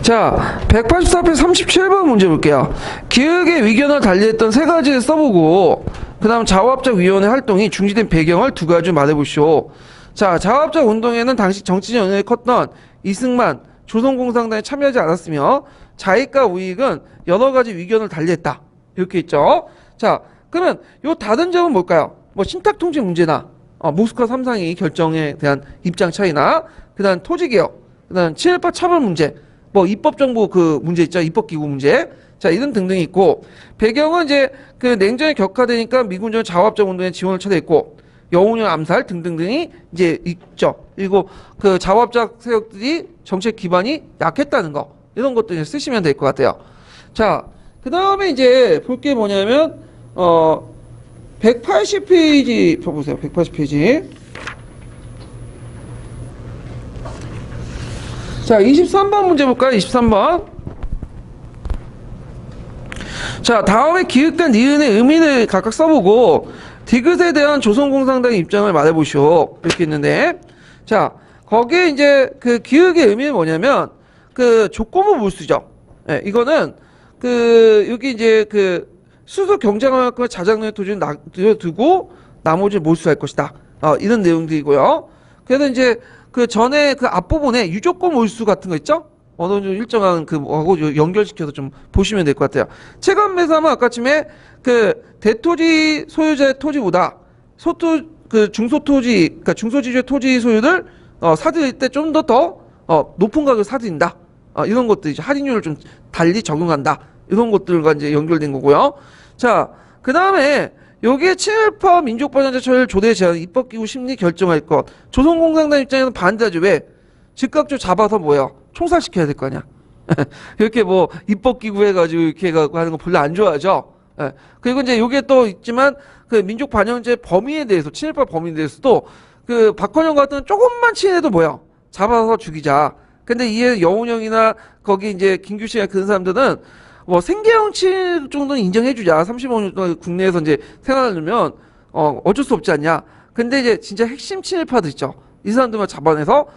자, 184페이지 37번 문제 볼게요. 기획의 위견을 달리했던 세 가지를 써보고 그 다음 자화합작위원회 활동이 중지된 배경을 두 가지 말해보시오. 자, 자화합작 운동에는 당시 정치적 영향이 컸던 이승만, 조선공산당에 참여하지 않았으며 자익과 우익은 여러 가지 위견을 달리했다. 이렇게 있죠. 자, 그러면 요 다른 점은 뭘까요? 뭐 신탁통치 문제나 모스크바 3상이 결정에 대한 입장 차이나 그 다음 토지개혁, 그 다음 친일파 처벌 문제, 뭐 입법정보 그 문제 있죠. 입법기구 문제. 자, 이런 등등이 있고, 배경은 이제 그 냉전이 격화되니까 미군전 자화합작 운동에 지원을 초대했고, 여운형 암살 등등등이 이제 있죠. 그리고 그 자화합작 세력들이 정책 기반이 약했다는 거, 이런 것도 이제 쓰시면 될 것 같아요. 자, 그 다음에 이제 볼 게 뭐냐면 180페이지 펴보세요. 180페이지. 자, 23번 문제 볼까요? 23번. 자, 다음에 기획된 니은의 의미를 각각 써보고 디귿에 대한 조선공산당의 입장을 말해보시오. 이렇게 있는데, 자, 거기에 이제 그 기획의 의미는 뭐냐면 그 조건부 몰수죠. 예, 이거는 그 여기 이제 그 수소 경쟁학과 자작론의 토지를 두고 나머지를 몰수할 것이다. 이런 내용들이고요. 그래서 이제 그 전에 그 앞부분에 유조건 몰수 같은 거 있죠? 어느 정도 일정한 그하고 연결시켜서 좀 보시면 될 것 같아요. 체감 매수하면 아까쯤에 그 대토지 소유자의 토지보다 그 중소토지, 그러니까 중소지주의 토지 소유를 사들일 때 좀 더 높은 가격을 사들인다. 이런 것들 이제 할인율을 좀 달리 적용한다. 이런 것들과 이제 연결된 거고요. 자, 그 다음에 여기에 친일파 민족발전제철 조례 제한 입법기구 심리 결정할 것. 조선공산당 입장에서는 반대하죠. 왜? 즉각적으로 잡아서 뭐예요? 총살시켜야 될 거 아니야. 이렇게 뭐 입법기구 해가지고 이렇게 해가지고 하는 거 별로 안 좋아하죠. 예. 그리고 이제 요게 또 있지만 그 민족반영제 범위에 대해서 친일파 범위에 대해서도 그 박헌영 같은 조금만 친해도 뭐야? 잡아서 죽이자. 근데 이에 여운형이나 거기 이제 김규식이나 그런 사람들은 뭐 생계형치 정도는 인정해주자. 35년 동안 국내에서 이제 생활하려면 어쩔 수 없지 않냐. 근데 이제 진짜 핵심 친일파들 있죠. 이 사람들만 잡아내서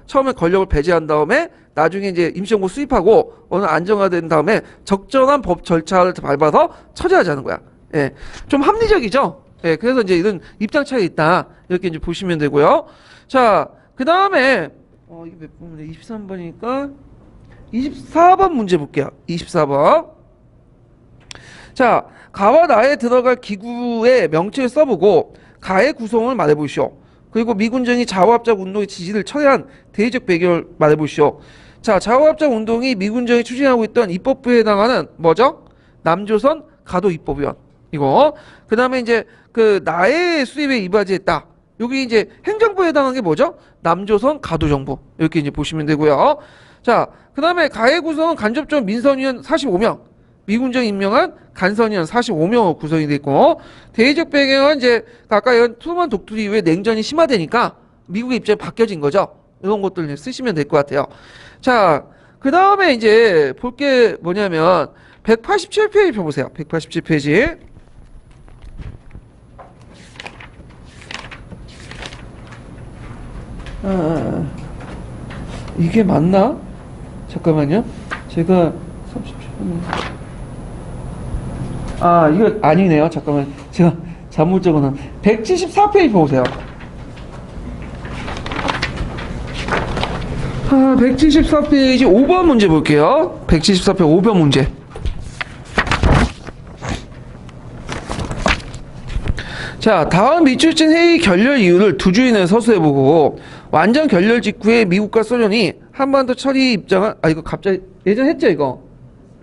처음에 권력을 배제한 다음에 나중에 이제 임시정부 수립하고 어느 안정화된 다음에 적절한 법 절차를 밟아서 처리하자는 거야. 예, 좀 합리적이죠. 예, 그래서 이제 이런 입장 차이 있다. 이렇게 이제 보시면 되고요. 자, 그 다음에 이게 몇 번이네? 23번이니까 24번 문제 볼게요. 24번. 자, 가와 나에 들어갈 기구의 명칭을 써보고 가의 구성을 말해보시오. 그리고 미군정이 자화합작 운동의 지지를 철회한 대의적 배경을 말해보시오. 자, 자화합작 운동이 미군정이 추진하고 있던 입법부에 해당하는 뭐죠? 남조선 가도 입법위원. 이거. 그 다음에 이제 그 나의 수립에 이바지했다. 여기 이제 행정부에 해당하는 게 뭐죠? 남조선 가도정부. 이렇게 이제 보시면 되고요. 자, 그 다음에 가해 구성은 간접적으로 민선위원 45명, 미군정 임명한 간선위원 45명으로 구성이 되어 있고, 대의적 배경은 이제 아까 이런 트루먼 독투리 이후에 냉전이 심화되니까 미국의 입장이 바뀌어진 거죠. 이런 것들 이제 쓰시면 될 것 같아요. 자, 그 다음에 이제 볼 게 뭐냐면 187페이지 펴보세요. 187페이지. 이게 맞나? 잠깐만요. 제가 37분. 이거 아니네요. 잠깐만. 제가 잘못 적어놨. 174페이지 보세요. 174페이지 5번 문제 볼게요. 174페이지 5번 문제. 자, 다음 미출진 회의 결렬 이유를 두 주인을 서술해보고 완전 결렬 직후에 미국과 소련이 한반도 처리 입장을 이거 갑자기 예전 했죠 이거.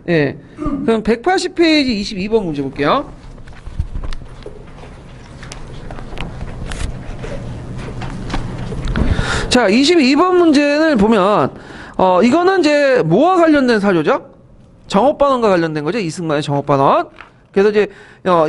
예. 그럼 180페이지 22번 문제 볼게요. 자, 22번 문제를 보면 이거는 이제 뭐와 관련된 사료죠? 정업반원과 관련된 거죠. 이승만의 정업반원. 그래서 이제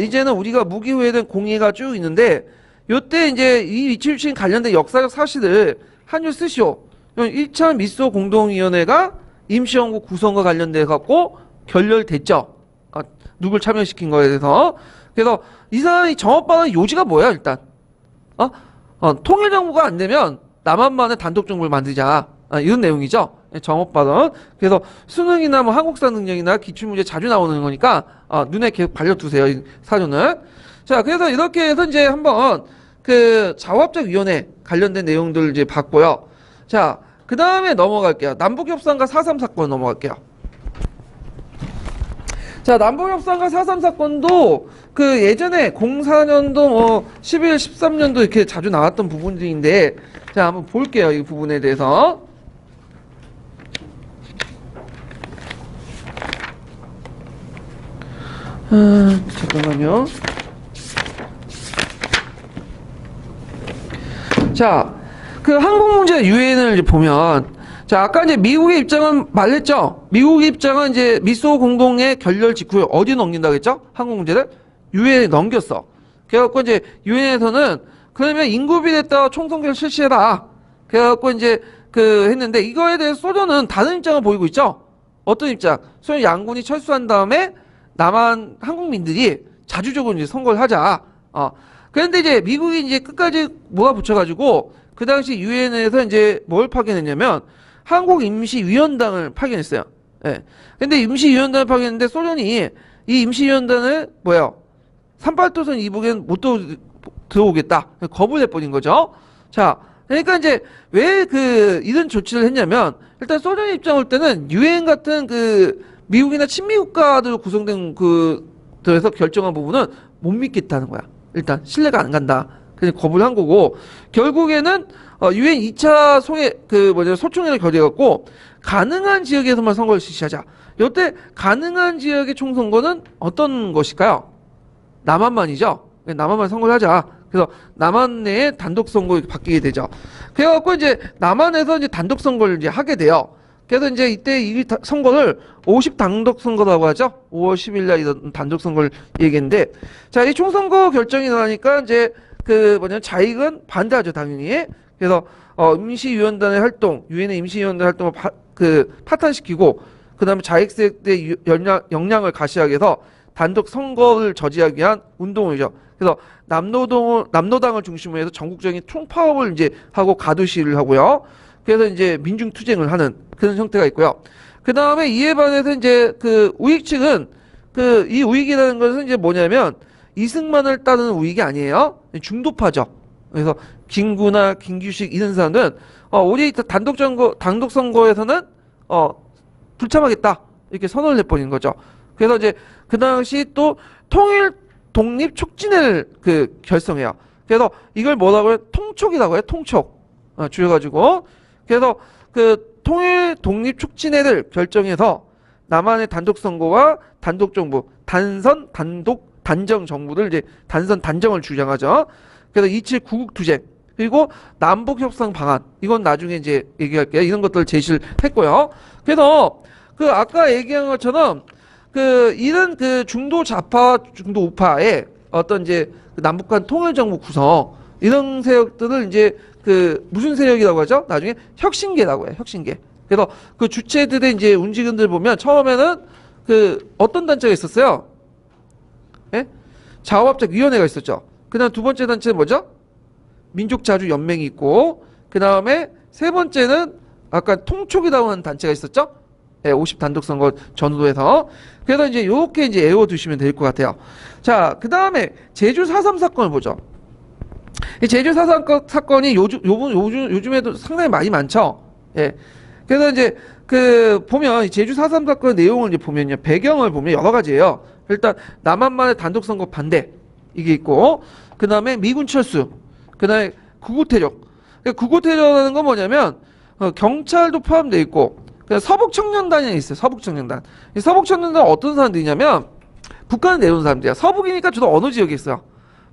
이제는 우리가 무기 후에된 공의가 쭉 있는데 요때 이제 이 미출신 관련된 역사적 사실을 한 줄 쓰시오. 1차 미소 공동위원회가 임시정부 구성과 관련돼 갖고 결렬됐죠. 누굴 참여시킨 거에 대해서. 그래서 이 사람이 정업반원 요지가 뭐야 일단? 통일정부가 안 되면 남한만의 단독정부를 만들자. 이런 내용이죠. 정업 발언. 그래서 수능이나 뭐 한국사 능력이나 기출문제 자주 나오는 거니까 눈에 계속 발려두세요. 이 사료는. 자, 그래서 이렇게 해서 이제 한번 그 자화합작위원회 관련된 내용들 이제 봤고요. 자, 그 다음에 넘어갈게요. 남북협상과 4.3 사건 넘어갈게요. 자, 남북협상과 4.3 사건도 그 예전에 04년도 뭐 11, 13년도 이렇게 자주 나왔던 부분들인데, 자, 한번 볼게요. 이 부분에 대해서. 잠깐만요. 자, 그 한국 문제 유엔을 이제 보면, 자, 아까 이제 미국의 입장은 말했죠? 미국의 입장은 이제 미소 공동의 결렬 직후에 어디 넘긴다고 했죠? 한국 문제를? 유엔에 넘겼어. 그래갖고 이제 유엔에서는 그러면 인구 비례에 따라 총선거를 실시해라. 그래갖고 이제 그 했는데 이거에 대해서 소련은 다른 입장을 보이고 있죠? 어떤 입장? 소련 양군이 철수한 다음에 남한 한국민들이 자주적으로 이제 선거를 하자. 그런데 이제 미국이 이제 끝까지 뭐가 붙여가지고 그 당시 유엔에서 이제 뭘 파견했냐면 한국 임시위원단을 파견했어요. 예. 근데 임시위원단을 파견했는데 소련이 이 임시위원단을 뭐예요? 38도선 이북엔 못 들어오겠다. 거부를 해버린 거죠. 자, 그러니까 이제 왜 그 이런 조치를 했냐면 일단 소련 입장 올 때는 유엔 같은 그 미국이나 친미 국가들 구성된 그들에서 결정한 부분은 못 믿겠다는 거야. 일단 신뢰가 안 간다. 그래서 거부를 한 거고 결국에는 유엔 2차 소총회를 결의해갖고 가능한 지역에서만 선거를 실시하자. 이때 가능한 지역의 총선거는 어떤 것일까요? 남한만이죠. 남한만 선거를 하자. 그래서 남한 내에 단독 선거가 바뀌게 되죠. 그래갖고 이제 남한에서 이제 단독 선거를 이제 하게 돼요. 그래서 이제 이때 이 선거를 50 단독 선거라고 하죠. 5월 10일 날 이런 단독 선거를 얘기했는데, 자, 이 총선거 결정이 나니까 이제 자익은 반대하죠, 당연히. 그래서 임시위원단의 활동, 유엔의 임시위원단 활동을 파탄시키고, 그 다음에 자익 세력의 역량을 가시하기 위해서 단독 선거를 저지하기 위한 운동이죠. 그래서 남노당을 중심으로 해서 전국적인 총파업을 이제 하고 가두 시위를 하고요. 그래서 이제 민중투쟁을 하는 그런 형태가 있고요. 그 다음에 이에 반해서 이제 그 우익 측은 이 우익이라는 것은 이제 뭐냐면 이승만을 따르는 우익이 아니에요. 중도파죠. 그래서 김구나 김규식 이런 사람들은 우리 단독 선거에서는 불참하겠다 이렇게 선언을 해버리는 거죠. 그래서 이제 그 당시 또 통일 독립 촉진회를 결성해요. 그래서 이걸 뭐라고 해요? 통촉이라고 해요. 통촉 줄여가지고 그래서 통일 독립 촉진회를 결정해서 남한의 단독 선거와 단독 정부 단정 정부를 이제 단정을 주장하죠. 그래서 27 구국 투쟁 그리고 남북 협상 방안 이건 나중에 이제 얘기할게요. 이런 것들을 제시를 했고요. 그래서 아까 얘기한 것처럼 이런 중도 좌파 중도 우파의 어떤 이제 남북한 통일 정부 구성 이런 세력들을 이제 무슨 세력이라고 하죠? 나중에 혁신계라고 해요. 혁신계. 그래서 주체들의 이제 움직임들 보면 처음에는 어떤 단체가 있었어요? 예? 자화합작위원회가 있었죠. 그 다음 두 번째 단체는 뭐죠? 민족자주연맹이 있고 그 다음에 세 번째는 아까 통촉이라고 하는 단체가 있었죠? 예, 50 단독 선거 전후로 해서. 그래서 이제 요렇게 이제 외워두시면 될 것 같아요. 자, 그 다음에 제주 4.3 사건을 보죠. 이 제주 4.3 사건이 요즘에도 상당히 많이 많죠. 예. 그래서 이제 보면 이 제주 4.3 사건 내용을 이제 보면요. 배경을 보면 여러 가지예요. 일단 남한만의 단독 선거 반대 이게 있고 그 다음에 미군 철수 그 다음에 구구태력. 구구태력이라는 건 뭐냐면 경찰도 포함되어 있고 서북청년단이 있어요. 서북청년단. 이 서북청년단은 어떤 사람들이냐면 북한을 내려온 사람들이야. 서북이니까 주로 어느 지역에 있어요?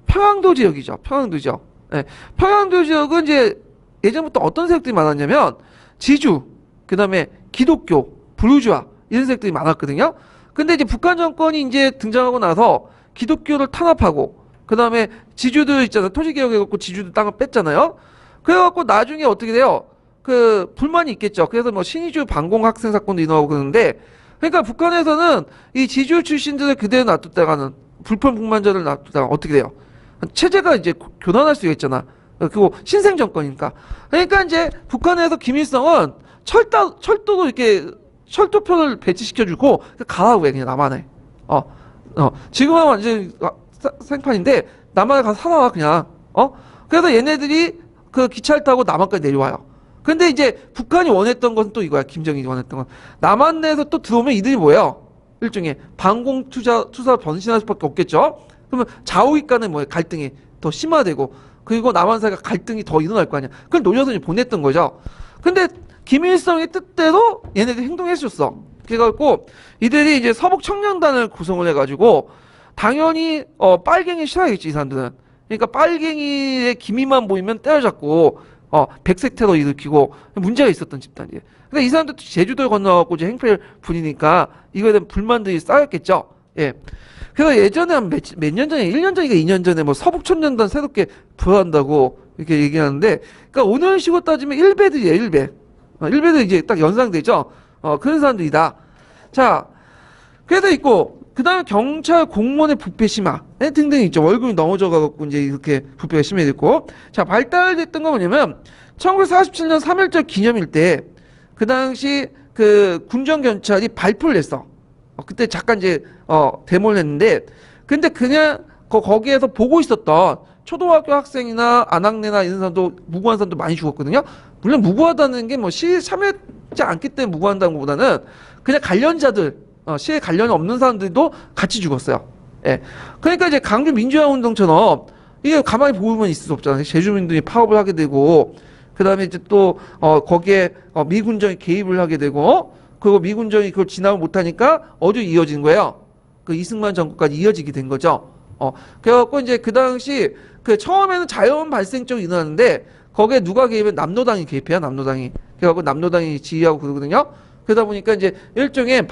평양도 지역이죠. 평양도 지역. 네. 평양도 지역은 이제 예전부터 어떤 세력들이 많았냐면 지주, 그 다음에 기독교, 부르주아 이런 세력들이 많았거든요. 근데 이제 북한 정권이 이제 등장하고 나서 기독교를 탄압하고 그 다음에 지주들 있잖아요. 토지개혁해갖고 지주들 땅을 뺐잖아요. 그래갖고 나중에 어떻게 돼요? 불만이 있겠죠. 그래서 뭐 신의주 반공 학생 사건도 일어나고 그러는데 그러니까 북한에서는 이 지주 출신들을 그대로 놔뒀다가는 불평불만자를 놔뒀다가 어떻게 돼요? 체제가 이제 교란할 수가 있잖아. 그리고 신생 정권이니까. 그러니까 이제 북한에서 김일성은 철도도 이렇게 철도편을 배치시켜주고 가라고 해 그냥 남한에. 지금은 완전 생판인데 남한에 가서 살아 그냥. 그래서 얘네들이 그 기차를 타고 남한까지 내려와요. 근데 이제 북한이 원했던 것은 또 이거야. 김정일이 원했던 건 남한 내에서 또 들어오면 이들이 뭐예요? 일종의 반공 투사 변신할 수밖에 없겠죠. 그러면 좌우익 간의 뭐 갈등이 더 심화되고 그리고 남한 사이가 갈등이 더 일어날 거 아니야. 그걸 노려서 보냈던 거죠. 근데 김일성의 뜻대로 얘네들이 행동했었어. 그래갖고 이들이 이제 서북 청년단을 구성을 해가지고 당연히 빨갱이 싫어하겠지 이 사람들은. 그러니까 빨갱이의 기미만 보이면 때려잡고 백색 테러 일으키고 문제가 있었던 집단이에요. 근데 이 사람들 제주도에 건너갖고 이제 행패를 부리니까 이거에 대한 불만들이 쌓였겠죠. 예. 그래서 예전에 한 몇 년 전에 1년 전인가 2년 전에 뭐 서북 청년단 새롭게 부활한다고 이렇게 얘기하는데 그러니까 오늘 식으로 따지면 1배들이에요. 1배. 1배들 이제 딱 연상되죠. 그런 사람들이다. 자, 그래서 있고 그 다음에 경찰 공무원의 부패 심화 등등 있죠. 월급이 넘어져가지고 이제 이렇게 부패가 심해졌고 자 발달됐던 건 뭐냐면 1947년 3.1절 기념일 때 그 당시 그 군정경찰이 발표를 했어. 그때 잠깐 이제 데모를 했는데 근데 그냥 거기에서 보고 있었던 초등학교 학생이나 안학내나 이런 사람도 무고한 사람도 많이 죽었거든요. 물론 무고하다는 게 뭐 시위에 참여하지 않기 때문에 무고한다는 것보다는 그냥 관련자들 시에 관련이 없는 사람들도 같이 죽었어요. 예. 그러니까 이제 강주 민주화 운동처럼 이게 가만히 보고만 있을 수 없잖아요. 제주민들이 파업을 하게 되고, 그 다음에 이제 또, 거기에, 미군정이 개입을 하게 되고, 그리고 미군정이 그걸 진압을 못하니까 어디로 이어진 거예요? 그 이승만 정권까지 이어지게 된 거죠. 그래갖고 이제 그 당시, 그 처음에는 자연 발생적으로 일어났는데, 거기에 누가 개입해? 남노당이 개입해요, 남노당이. 그래갖고 남노당이 지휘하고 그러거든요. 그러다 보니까 이제 일종의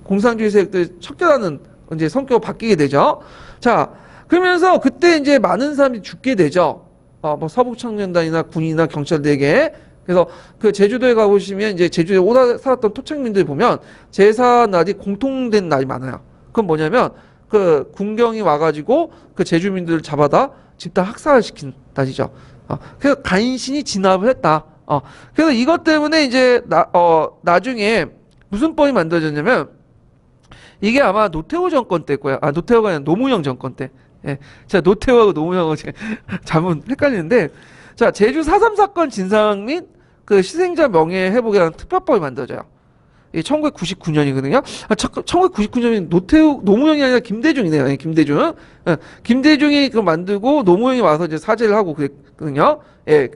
공산주의 세력들 척결하는 이제 성격으로 바뀌게 되죠. 자, 그러면서 그때 이제 많은 사람이 죽게 되죠. 뭐 서북청년단이나 군이나 경찰들에게. 그래서 그 제주도에 가보시면 이제 제주도에 오래 살았던 토착민들 보면 제사 날이 공통된 날이 많아요. 그건 뭐냐면 그 군경이 와가지고 그 제주민들을 잡아다 집단 학살시킨 날이죠. 그래서 간신히 진압을 했다. 그래서 이것 때문에 이제 나중에 무슨 법이 만들어졌냐면 이게 아마 노태우 정권 때 거야. 노태우가 아니라 노무현 정권 때. 예. 제가 노태우하고 노무현하고 잘못 헷갈리는데 자, 제주 4.3 사건 진상 및 그 희생자 명예 회복이라는 특별법이 만들어져요. 이게 1999년이거든요. 1999년이 노무현이 아니라 김대중이네요. 김대중. 김대중이 그 만들고 노무현이 와서 이제 사죄를 하고 그랬거든요. 예.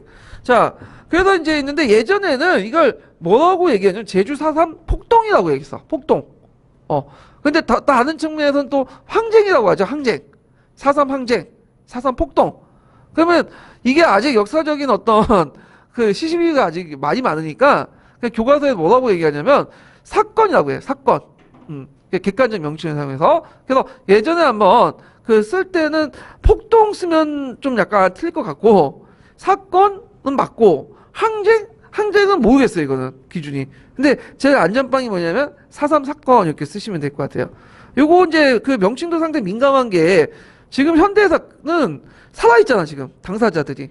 자, 그래서 이제 있는데 예전에는 이걸 뭐라고 얘기하냐면 제주 4.3 폭동이라고 얘기했어. 폭동. 근데 다른 측면에서는 또 항쟁이라고 하죠. 항쟁. 4.3 항쟁. 4.3 폭동. 그러면 이게 아직 역사적인 어떤 그 시시비가 아직 많이 많으니까 그냥 교과서에 뭐라고 얘기하냐면 사건이라고 해요. 사건. 객관적 명칭을 사용해서. 그래서 예전에 한번 그 쓸 때는 폭동 쓰면 좀 약간 틀릴 것 같고 사건은 맞고 항쟁은 모르겠어요. 이거는 기준이. 근데 제 안전빵이 뭐냐면 4.3 사건 이렇게 쓰시면 될 것 같아요. 요거 이제 그 명칭도 상당히 민감한 게 지금 현대에서는 살아있잖아 지금 당사자들이.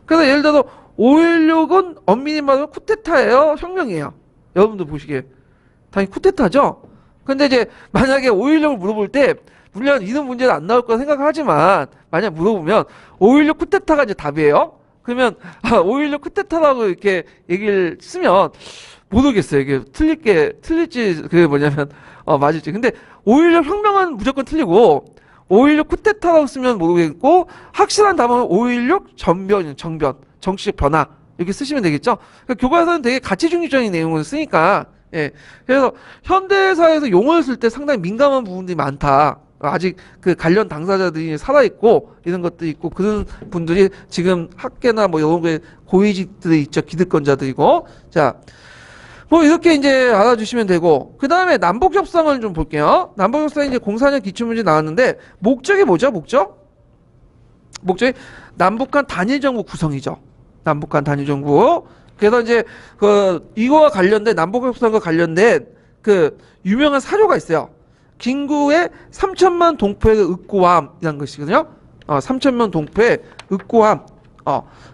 그래서 예를 들어서 5.16은 엄밀히 말하면 쿠데타예요, 혁명이에요. 여러분들 보시기에 당연히 쿠데타죠. 근데 이제 만약에 5.16을 물어볼 때 물론 이런 문제는 안 나올 거라 생각하지만 만약 물어보면 5.16 쿠데타가 이제 답이에요. 그러면 5.16 쿠데타라고 이렇게 얘기를 쓰면 모르겠어요. 이게 틀릴지 그게 뭐냐면 맞을지. 근데 5.16 혁명은 무조건 틀리고 5.16 쿠데타라고 쓰면 모르겠고 확실한 답은 5.16 정변, 정치적 변화 이렇게 쓰시면 되겠죠. 그러니까 교과서는 되게 가치중립적인 내용을 쓰니까 예. 그래서 현대사에서 용어를 쓸 때 상당히 민감한 부분들이 많다. 아직 그 관련 당사자들이 살아있고 이런 것들이 있고 그런 분들이 지금 학계나 뭐 이런 게 고위직들이 있죠. 기득권자들이고 자. 뭐 이렇게 이제 알아주시면 되고 그 다음에 남북협상을 좀 볼게요. 남북협상이 이제 04년 기출문제 나왔는데 목적이 뭐죠? 목적이 남북한 단일정부 구성이죠. 남북한 단일정부. 그래서 이제 이거와 관련된 남북협상과 관련된 그 유명한 사료가 있어요. 김구의 3천만 동포의 윽고함이라는 것이거든요. 3천만 동포의 윽고함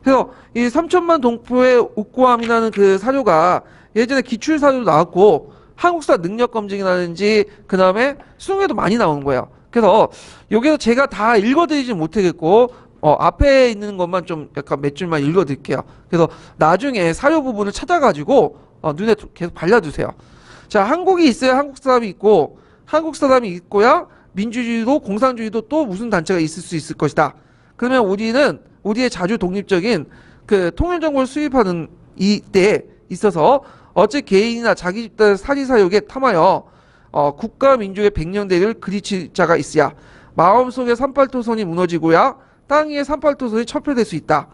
그래서 이 3천만 동포의 옥고함이라는 그 사료가 예전에 기출 사료도 나왔고 한국사 능력 검증이라든지 그 다음에 수능에도 많이 나오는 거예요. 그래서 여기서 제가 다 읽어드리지 못하겠고 앞에 있는 것만 좀 약간 몇 줄만 읽어드릴게요. 그래서 나중에 사료 부분을 찾아가지고 눈에 계속 발라두세요. 자, 한국이 있어야 한국 사람이 있고 한국 사람이 있고야 민주주의도 공산주의도 또 무슨 단체가 있을 수 있을 것이다. 그러면 우리의 자주 독립적인 그 통일 정보를 수입하는 이때에 있어서 어째 개인이나 자기 집단의 사리사욕에 탐하여 국가 민족의 백년대를 그리칠 자가 있어야 마음속의 삼팔토선이 무너지고야 땅 위의 삼팔토선이 첩혀될 수 있다.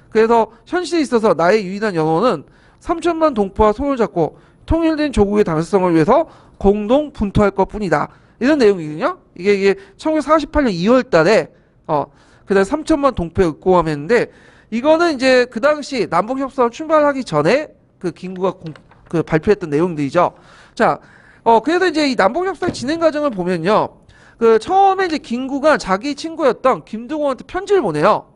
그래서 현실에 있어서 나의 유일한 영혼은 3천만 동포와 손을 잡고 통일된 조국의 당위성을 위해서 공동 분투할 것뿐이다. 이런 내용이거든요. 이게 1948년 2월 달에 그다음 3천만 동포의 옥고함했는데 이거는 이제 그 당시 남북 협상 출발하기 전에 그 김구가 그 발표했던 내용들이죠. 자, 그래서 이제 이 남북 협상 진행 과정을 보면요. 그 처음에 이제 김구가 자기 친구였던 김두공한테 편지를 보내요.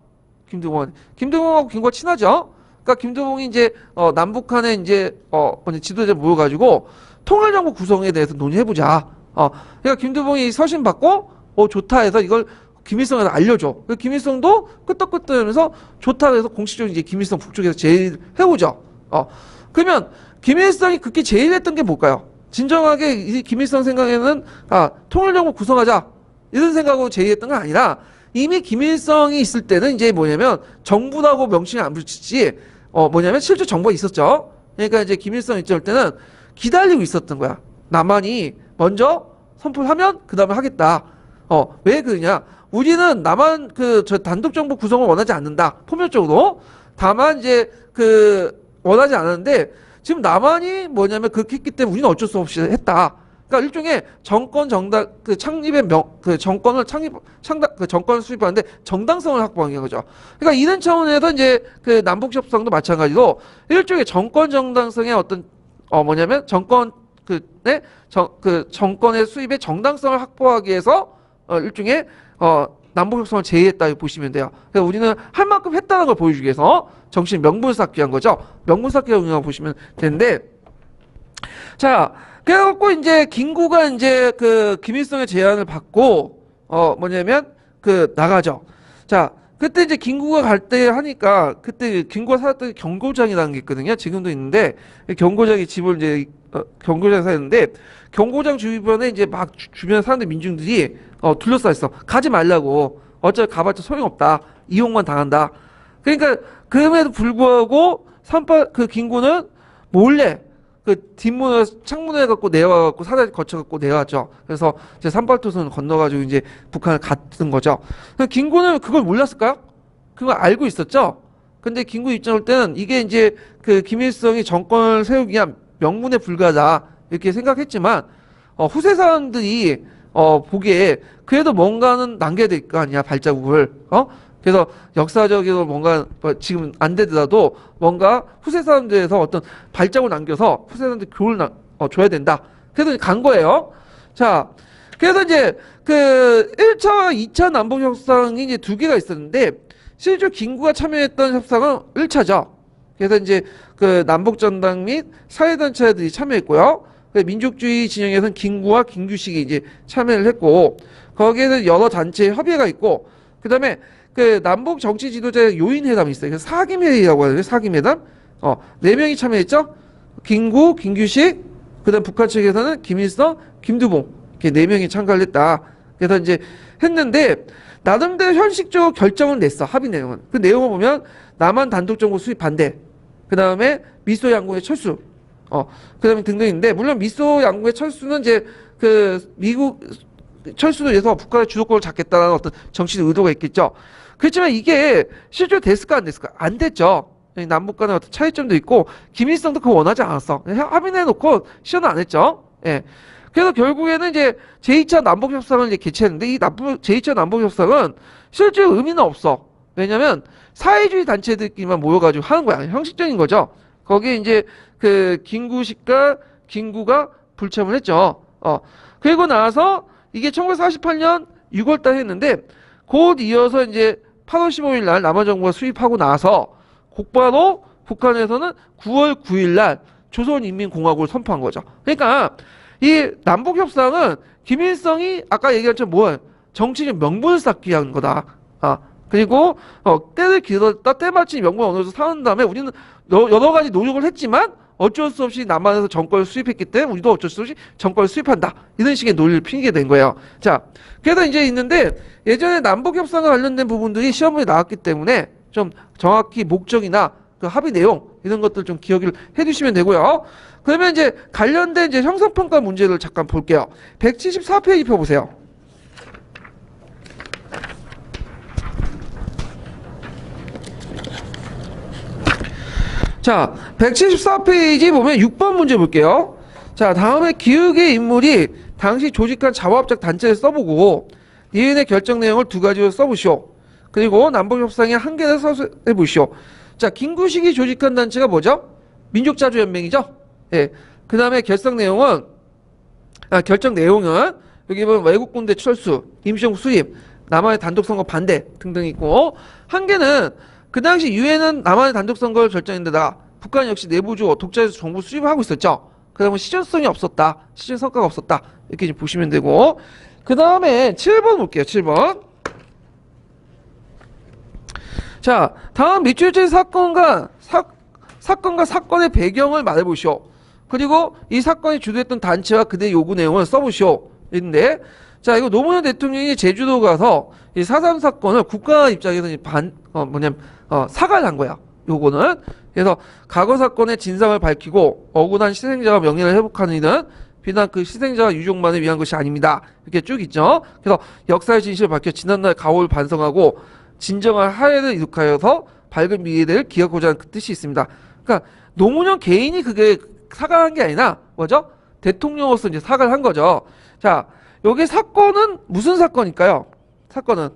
김두공하고 김구가 친하죠. 그러니까 김두공이 이제 남북한에 이제 지도자 모여가지고 통일정부 구성에 대해서 논의해보자. 그러니까 김두공이 서신 받고 좋다 해서 이걸 김일성한테 알려줘. 김일성도 끄떡끄떡하면서 좋다 해서 공식적으로 이제 김일성 북쪽에서 제의해보죠. 그러면 김일성이 그렇게 제의했던 게 뭘까요? 진정하게 이 김일성 생각에는 통일정부 구성하자 이런 생각으로 제의했던 건 아니라 이미 김일성이 있을 때는 이제 뭐냐면 정부라고 명칭을 안 붙이지 실제 정부가 있었죠. 그러니까 이제 김일성 입장일 때는 기다리고 있었던 거야. 남한이 먼저 선포를 하면 그 다음에 하겠다. 왜 그러냐? 우리는 남한 저 단독 정부 구성을 원하지 않는다. 포괄적으로. 다만 이제 원하지 않았는데 지금 남한이 그렇게 했기 때문에 우리는 어쩔 수 없이 했다. 그러니까 일종의 정권 정당 창립의 정권을 정권을 수립하는데 정당성을 확보한 거죠. 그러니까 이런 차원에서 이제 남북 협상도 마찬가지로 일종의 정권 정당성의 어떤 정권의 수입의 정당성을 확보하기 위해서 일종의 남북 협상을 제의했다 보시면 돼요. 그래서 우리는 할 만큼 했다는 걸 보여주기 위해서 정신 명분 쌓기 한 거죠. 명분 쌓기 한 보시면 되는데, 자, 그래갖고 이제 김구가 이제 김일성의 제안을 받고 나가죠. 자, 그때 이제 김구가 갈 때 하니까 그때 김구가 살았던 경고장이라는 게 있거든요. 지금도 있는데 경고장이 집을 이제 경고장에 살았는데 경고장 주변에 이제 막 주변 사람들 민중들이 둘러싸 있어. 가지 말라고. 어차피 가봤자 소용없다. 이용만 당한다. 그러니까 그럼에도 불구하고 김구는 몰래 뒷문을 창문을 갖고 내와갖고 사다리 거쳐갖고 내왔죠. 그래서 이제 삼팔토선을 건너가지고 이제 북한을 갔던 거죠. 김구는 그걸 몰랐을까요? 그걸 알고 있었죠. 근데 김구 입장일 때는 이게 이제 김일성이 정권을 세우기 위한 명분에 불과하다 이렇게 생각했지만 후세 사람들이 보기에 그래도 뭔가는 남겨야 될 거 아니야 발자국을. 그래서 역사적으로 뭔가 지금 안 되더라도 뭔가 후세 사람들에서 어떤 발자국을 남겨서 후세 사람들 교훈을 줘야 된다. 그래서 간 거예요. 자, 그래서 이제 1차와 2차 남북 협상이 이제 두 개가 있었는데 실제로 김구가 참여했던 협상은 1차죠. 그래서 이제 남북 전당 및 사회단체들이 참여했고요. 민족주의 진영에서는 김구와 김규식이 이제 참여를 했고 거기에는 여러 단체의 협의회가 있고 그다음에 남북 정치 지도자의 요인회담이 있어요. 그래서 사김회의라고 하는데 사김회담. 네 명이 참여했죠. 김구, 김규식, 그다음 북한 측에서는 김일성, 김두봉 이렇게 네 명이 참가를 했다. 그래서 이제 했는데 나름대로 현실적으로 결정을 냈어. 합의 내용은. 그 내용을 보면 남한 단독 정부 수립 반대. 그다음에 미소 양국의 철수. 그다음에 등등인데 물론 미소 양국의 철수는 이제 미국 철수를 위해서 북한의 주도권을 잡겠다는 어떤 정치적 의도가 있겠죠. 그렇지만 이게 실제로 됐을까 안 됐을까? 안 됐죠. 남북 간의 어떤 차이점도 있고 김일성도 그거 원하지 않았어. 합의해놓고 시연을 안 했죠. 예. 그래서 결국에는 이제 제2차 남북협상을 이제 개최했는데 이 제2차 남북협상은 실제 의미는 없어. 왜냐면 사회주의 단체들끼리만 모여가지고 하는 거야. 형식적인 거죠. 거기에 이제 김구식과 김구가 불참을 했죠. 그리고 나서 이게 1948년 6월달 했는데 곧 이어서 이제 8월 15일 날 남한 정부가 수입하고 나서 곧바로 북한에서는 9월 9일 날 조선인민공화국을 선포한 거죠. 그러니까 이 남북협상은 김일성이 아까 얘기한 것처럼 뭐야? 정치적 명분을 쌓기 위한 거다. 그리고 때를 기다렸다 때마침 명분 어느 정도 사는 다음에 우리는 여러 가지 노력을 했지만 어쩔 수 없이 남한에서 정권을 수입했기 때문에 우리도 어쩔 수 없이 정권을 수입한다. 이런 식의 논리를 피게 된 거예요. 자, 그래서 이제 있는데 예전에 남북협상과 관련된 부분들이 시험에 나왔기 때문에 좀 정확히 목적이나 그 합의 내용 이런 것들 좀 기억을 해두시면 되고요. 그러면 이제 관련된 이제 형성평가 문제를 잠깐 볼게요. 174페이지 펴보세요. 자, 174페이지 보면 6번 문제 볼게요. 자, 다음에 기획의 인물이 당시 조직한 자화합작 단체를 써보고 이인의 결정 내용을 두 가지로 써보시오. 그리고 남북협상의 한계를 써보시오. 자, 김구식이 조직한 단체가 뭐죠? 민족자주연맹이죠? 예. 그 다음에 결정 내용은 여기 보면 외국군대 철수, 임시정부 수립, 남한의 단독선거 반대 등등 있고, 한계는 그 당시 유엔은 남한의 단독선거를 결정했는데다 북한 역시 내부적으로 독자에서 정부 수립을 하고 있었죠. 그러면 실질성이 없었다. 실질 성과가 없었다. 이렇게 좀 보시면 되고, 그 다음에 7번 볼게요. 7번. 자, 다음 밑줄진 사건과 사건의 배경을 말해보시오. 그리고 이 사건이 주도했던 단체와 그들의 요구 내용을 써보시오. 있는데, 자, 이거 노무현 대통령이 제주도 가서 이 4.3 사건을 국가 입장에서 사과를 한 거야. 요거는. 그래서 과거 사건의 진상을 밝히고 억울한 희생자와 명예를 회복하는 일은 비단 그 희생자와 유족만을 위한 것이 아닙니다. 이렇게 쭉 있죠. 그래서 역사의 진실을 밝혀 지난날 가오를 반성하고 진정한 화해를 이룩하여서 밝은 미래를 기억하고자 하는 그 뜻이 있습니다. 그러니까 노무현 개인이 그게 사과한 게 아니라 뭐죠? 대통령으로서 이제 사과를 한 거죠. 자, 여기 사건은 무슨 사건일까요? 사건은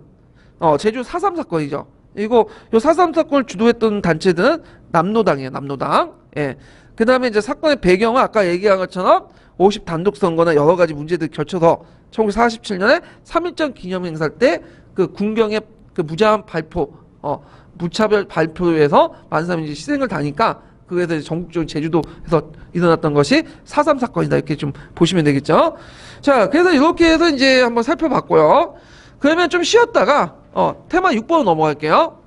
제주 4.3 사건이죠. 이거 요 4.3 사건을 주도했던 단체들은 남노당이에요. 남노당. 예. 그 다음에 이제 사건의 배경은 아까 얘기한 것처럼 50 단독 선거나 여러 가지 문제들 겹쳐서 1947년에 3.1절 기념행사 때 그 군경의 그 무자한 발포, 무차별 발표에서 많은 사람이 이제 희생을 당하니까 그래서 전국적인 제주도에서 일어났던 것이 4.3 사건이다. 이렇게 좀 보시면 되겠죠. 자, 그래서 이렇게 해서 이제 한번 살펴봤고요. 그러면 좀 쉬었다가 테마 6번으로 넘어갈게요.